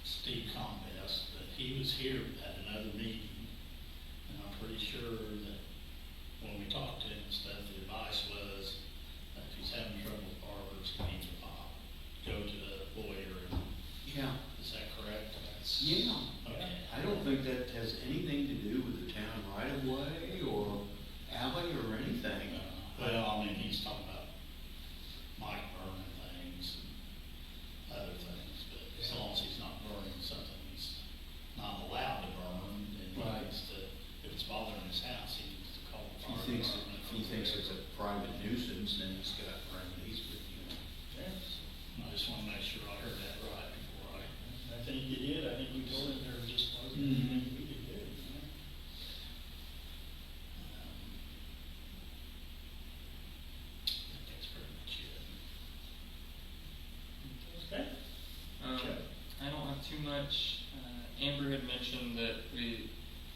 Steve Combest, but he was here at another meeting, and I'm pretty sure that when we talked to him and stuff, the advice was that if he's having trouble with barbers, he needs to go to the lawyer. Yeah. Is that correct? Yeah. Okay. I don't think that has anything to do with the town right of way or alley or anything. Well, I mean, he's talking about Mike burning things and other things, but as long as he's not burning something he's not allowed to burn, then he Right. needs to, if it's bothering his house, he needs to call the fire If department. he thinks it's a private nuisance, then he's got remedies with you. I just wanna make sure I heard that right before I think you did. I think we told him there just wasn't Mhm. anything we could do. I think that's pretty much it. Okay? I don't have too much. Amber had mentioned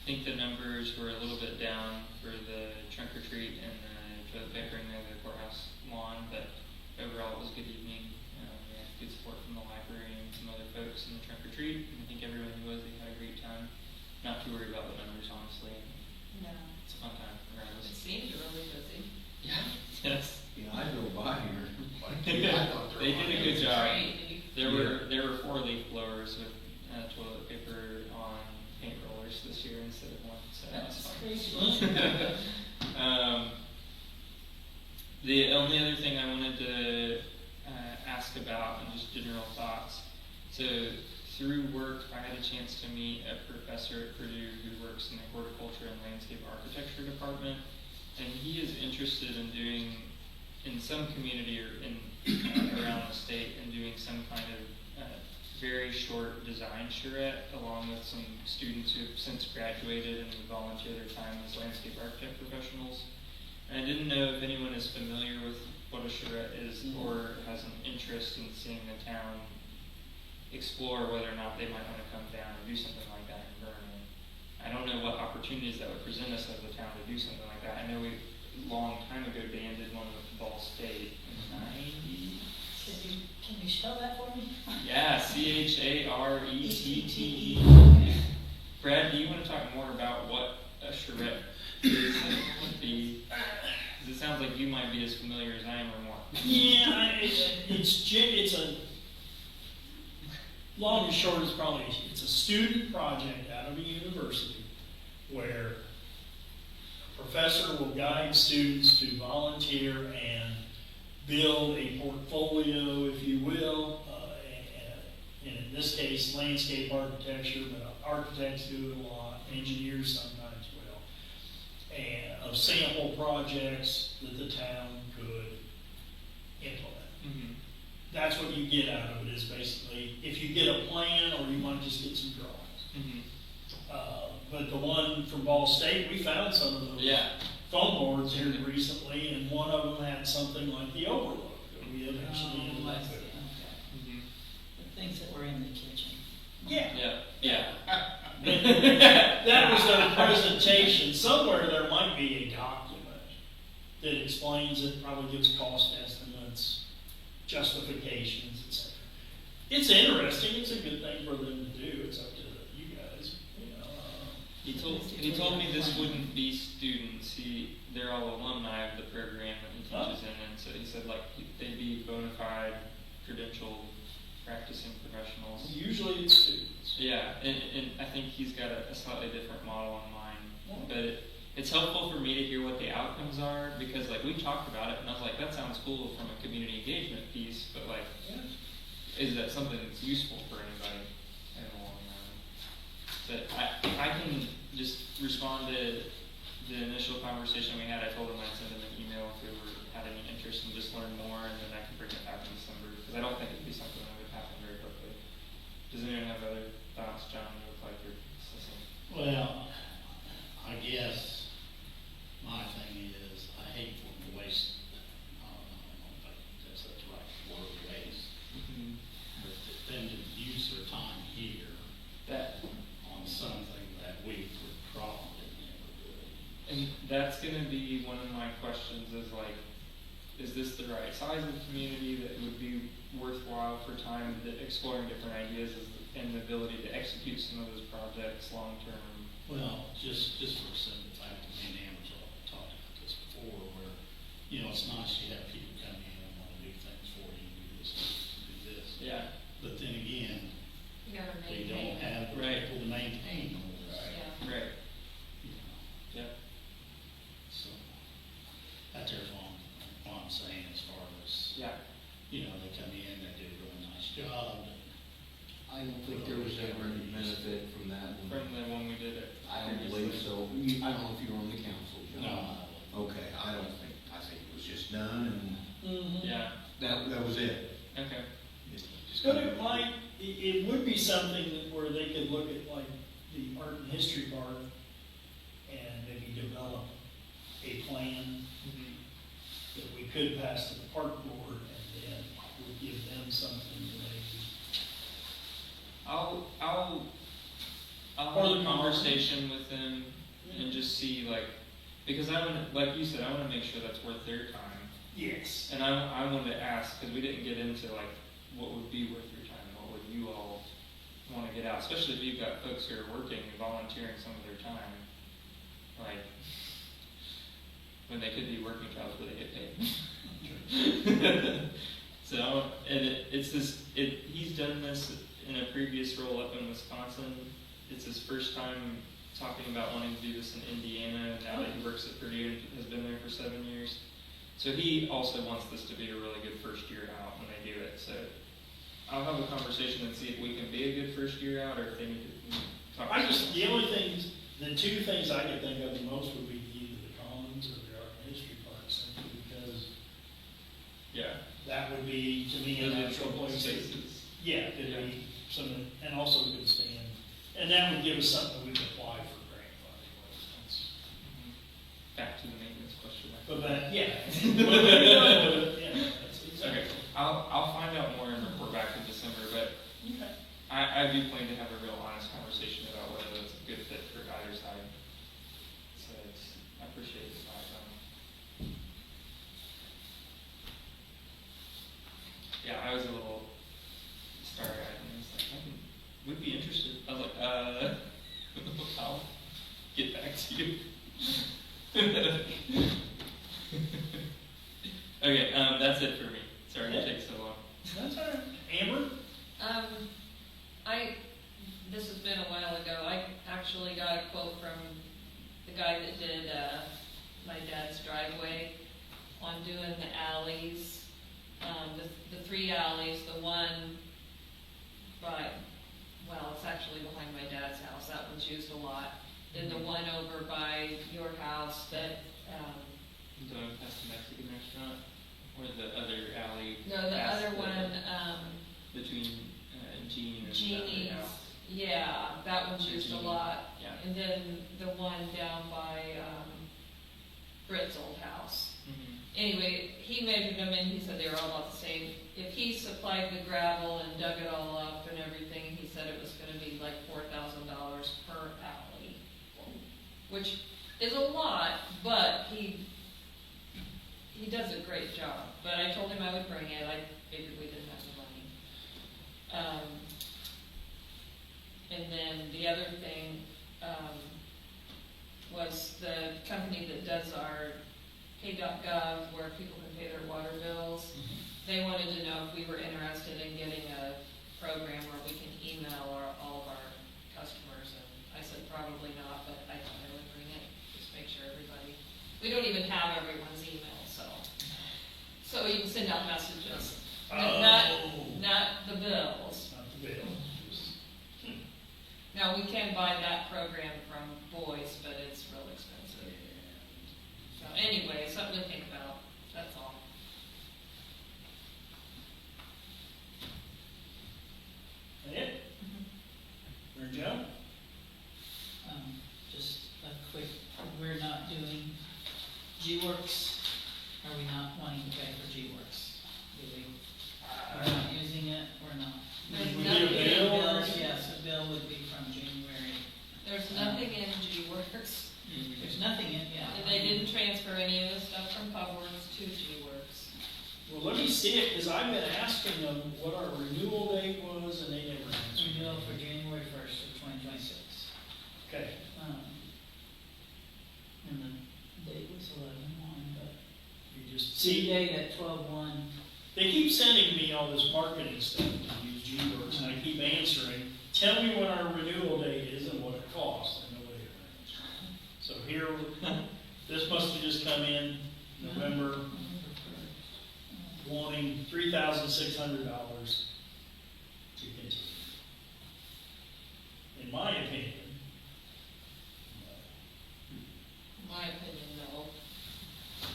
think the numbers were a little bit down for the trunk or treat and the toilet papering of the courthouse lawn, but overall it was a good evening. We had good support from the library and some other folks in the trunk or treat, and I think everyone who was, they had a great time. Not too worried about the numbers, honestly. No. It's a fun time, It regardless. seemed really busy. Yeah. Yes. Yeah, I drove by here. They did a good job. Great. There were 4 leaf blowers with toilet paper on paint rollers this year instead of 1. So That's fun. crazy. The only other thing I wanted to ask about and just general thoughts. So through work, I had a chance to meet a professor at Purdue who works in the horticulture and landscape architecture department, and he is interested in doing in some community or in around the state and doing some kind of very short design charrette along with some students who have since graduated and would volunteer their time as landscape architect professionals. And I didn't know if anyone is familiar with what a charrette is or has an interest in seeing the town explore whether or not they might want to come down and do something like that in Vernon. I don't know what opportunities that would present us as a town to do something like that. I know we long time ago Dan did one with Ball State in the 90s. Can you spell that for me? Yeah, CHARETTE. Brad, do you want to talk more about what a charrette is and what the? Because it sounds like you might be as familiar as I am or more. Yeah, it's a long and short is probably it's a student project out of a university where a professor will guide students to volunteer and build a portfolio, if you will, and in this case, landscape architecture, but architects do it a lot, engineers sometimes will, and of sample projects that the town could implement. Mm-hmm. That's what you get out of it is basically, if you get a plan or you want to just get some drawings. Mm-hmm. But the one from Ball State, we found some of those foam boards here recently, and one of them had something like the overlook that we eventually ended up with. Mm-hmm. The things that were in the kitchen. Yeah. Yeah. That was their presentation. Somewhere there might be a document that explains it, probably gives cost estimates, justifications, etc. It's interesting. It's a good thing for them to do. It's up to you guys. He told me this wouldn't be students. They're all alumni of the program that he teaches in, and so he said they'd be bona fide, credentialed, practicing professionals. Usually it's students. Yeah, and I think he's got a slightly different model in mind, but it's helpful for me to hear what the outcomes are because we talked about it, and I was like, that sounds cool from a community engagement piece, but is that something that's useful for anybody in the long run? But I can just respond to the initial conversation we had. I told him I'd send him an email if we had any interest and just learn more, and then I can bring it back in December because I don't think it'd be something that would happen very quickly. Does anyone have other thoughts, John? You look like you're listening. Well, I guess my thing is I hate for them to waste, I don't know if that's the right word, waste, but them to use their time here on something that we would probably never do. And that's going to be one of my questions is this the right size of community that would be worthwhile for time exploring different ideas and the ability to execute some of those projects long term? Well, just for a simple fact, me and Amber's talked about this before, where, it's nice you have people come in and want to do things for you, do this, do this. Yeah. But then again, You gotta they maintain. don't have the Right. people to maintain all this. Yeah. Right. You know, Yep. so, that's what I'm saying as far as, Yeah. they come in, they do a really nice job. I don't think there was ever any benefit from that one. From the one we did it. I don't believe so. I don't know if you were on the council, John. No. Okay, I think it was just done Yeah. and that was it. Okay. But it would be something where they could look at the art and history part and maybe develop a plan that we could pass to the park board and then we'll give them something to maybe. I'll I'll Or have the a conversation with them and just see, like, because I want to, like you said, I want to make sure that's worth their time. Yes. And I wanted to ask, because we didn't get into, like, what would be worth your time, what would you all want to get out, especially if you've got folks who are working and volunteering some of their time, like, when they could be working jobs where they get paid. So, and he's done this in a previous role up in Wisconsin. It's his first time talking about wanting to do this in Indiana, and now that he works at Purdue and has been there for 7 years. So he also wants this to be a really good first year out when they do it. So I'll have a conversation and see if we can be a good first year out, or if they need to talk. The two things I could think of the most would be either the Commons or the Art and History Park, simply because Yeah. that would be, to me, a natural place. Spaces. Yeah, it'd be some, and also we could stand, and that would give us something we could apply for grant funding. Back to the maintenance question. But that, yeah. That's Okay, I'll find out more and report back in December, but Okay. I do plan to have a real honest conversation about whether it's a good fit for either side. So I appreciate the time. Yeah, I was a little starry-eyed and I was like, we'd be interested. I was like, I'll get back to you. Okay, that's it for me. Sorry to take so long. That's all right. Amber? This has been a while ago, I actually got a quote from the guy that did, my dad's driveway on doing the alleys. The three alleys, the one it's actually behind my dad's house, that one's used a lot. Then the one over by your house that, Going past the Mexican restaurant, or the other alley? no, the past other one, between Jean and Jeannie's, the other house. yeah, that one's used a Jeannie, lot. yeah. And then the one down by, Britt's old house. Mm-hmm. Anyway, he measured them and he said they were all about the same. If he supplied the gravel and dug it all up and everything, he said it was gonna be like $4,000 per alley. Which is a lot, but he does a great job. But I told him I would bring it, I figured we didn't have the money. And then the other thing, was the company that does our pay.gov, where people can pay their water bills. They wanted to know if we were interested in getting a program where we can email all of our customers, and I said probably not, but I thought I would bring it, just make sure everybody, we don't even have everyone's email, so you can send out messages. Not the bills. Not the bill. Now, we can buy that program from Boyce, but it's real expensive. So anyway, something to think about, that's all. That it? Or Joe? Just a quick, we're not doing G-Works. Are we not wanting to pay for G-Works? We're not using it, we're not. There's We need a nothing in bill? bills. Yes, the bill would be from January. There's nothing in G-Works, There's nothing in, yeah. and they didn't transfer any of the stuff from PubWorks to G-Works. Well, let me see it, because I've been asking them what our renewal date was, and they never answered. Renewal for January 1st of 2026. Okay. And the date was 11/1, but You just see see, date at 12/1. they keep sending me all this marketing stuff to use G-Works, and I keep answering, tell me what our renewal date is and what it costs, and nobody ever answers. So here, this must have just come in November, wanting $3,600 to continue. In my opinion, In my opinion, no.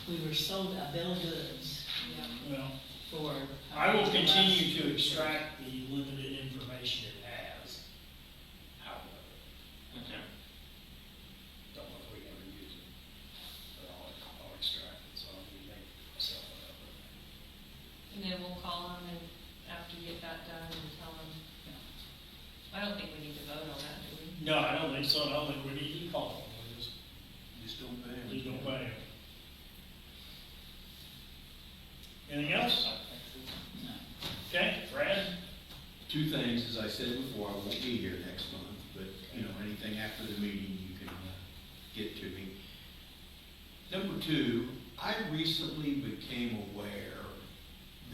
We were sold a bill of goods Yeah. well, for. I will continue to extract the limited information it has out of it. Okay. Don't know if we ever use it, but I'll extract it, so I'll make myself up. And then we'll call them and after you get that done and tell them, I don't think we need to vote on that, do we? No, I don't well, then we need to call them, we Just don't pay them. just don't pay them. Anything else? No. Okay, Brad? Two things, as I said before, I won't be here next month, but, you know, anything after the meeting you can get to me. Number two, I recently became aware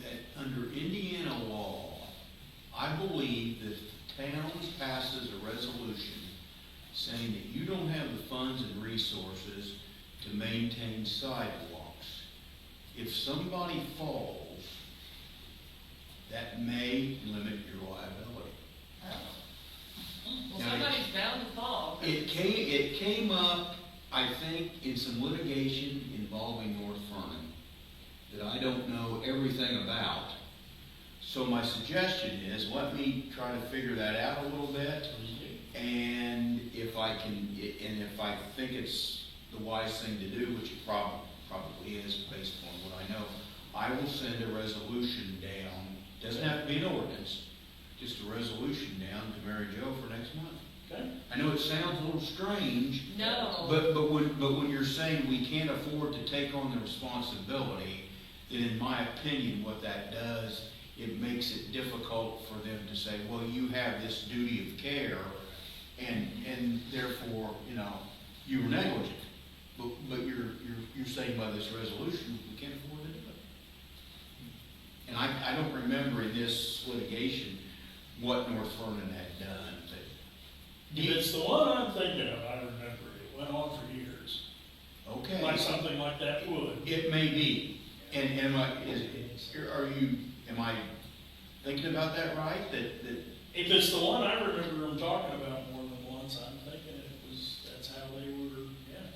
that under Indiana law, I believe that if the town passes a resolution saying that you don't have the funds and resources to maintain sidewalks, if somebody falls, that may limit your liability. Well, somebody's bound to fall. It came up, I think, in some litigation involving North Vernon that I don't know everything about. So my suggestion is, let me try to figure that out a little bit. And if I think it's the wise thing to do, which it probably is based on what I know, I will send a resolution down. Doesn't have to be an ordinance, just a resolution down to Mary Jo for next month. Okay. I know it sounds a little strange. No. But when you're saying we can't afford to take on the responsibility, then in my opinion, what that does, it makes it difficult for them to say, well, you have this duty of care, and therefore, you know, you were negligent. But you're saying by this resolution, we can't afford to do it. And I don't remember in this litigation what North Vernon had done, but If it's the one I'm thinking of, I remember it went on for years, okay. like something like that would. It may be, and am I thinking about that right? That If it's the one I remember them talking about more than once, I'm thinking that's how they were, yeah.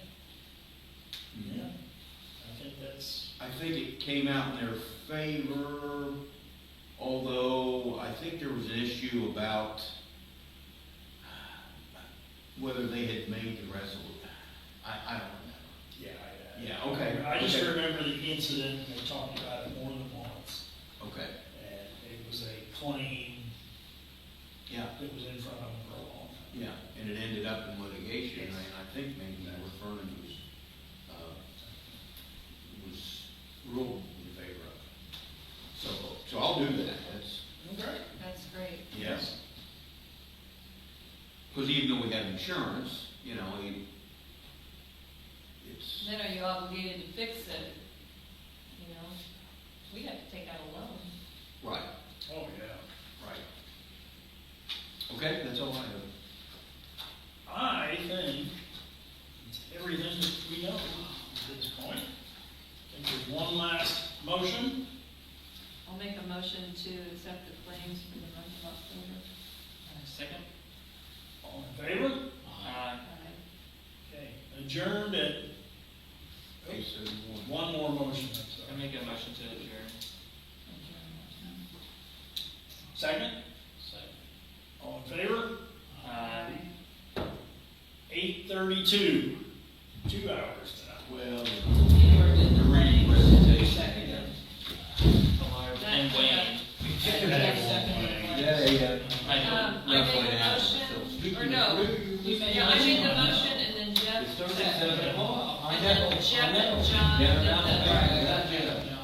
I think that's, I think it came out in their favor, although I think there was an issue about whether they had made the resolution. I don't remember. Yeah, okay. I just okay. remember the incident, and they talked about it more than once, Okay, and it was a claim yeah, that was in front of them for a long time. yeah, and it ended up in litigation, and I think maybe North Vernon was ruled in favor of it. So I'll do that, that's, Okay. That's great. yes. Because even though we have insurance, you know, it's, Then are you obligated to fix it? You know, we have to take out a loan. right, Oh, yeah. right. Okay, that's all I have. I think it's everything that we know at this point. I think there's one last motion. I'll make a motion to accept the claims for the month of October. Second? All in favor? Aye. Okay, adjourned at, Okay, so one more motion, I'm I sorry. make a motion to adjourn. Second? Second. All in favor? Aye. 8:32, 2 hours now. well, You were in the running. presentation. And Wayne. Yeah. I know. I made a motion, or no, You made a yeah, I made the motion. motion and then Jeff It starts at seconded 7 it. o'clock. And then Jeff and John did the. Yeah,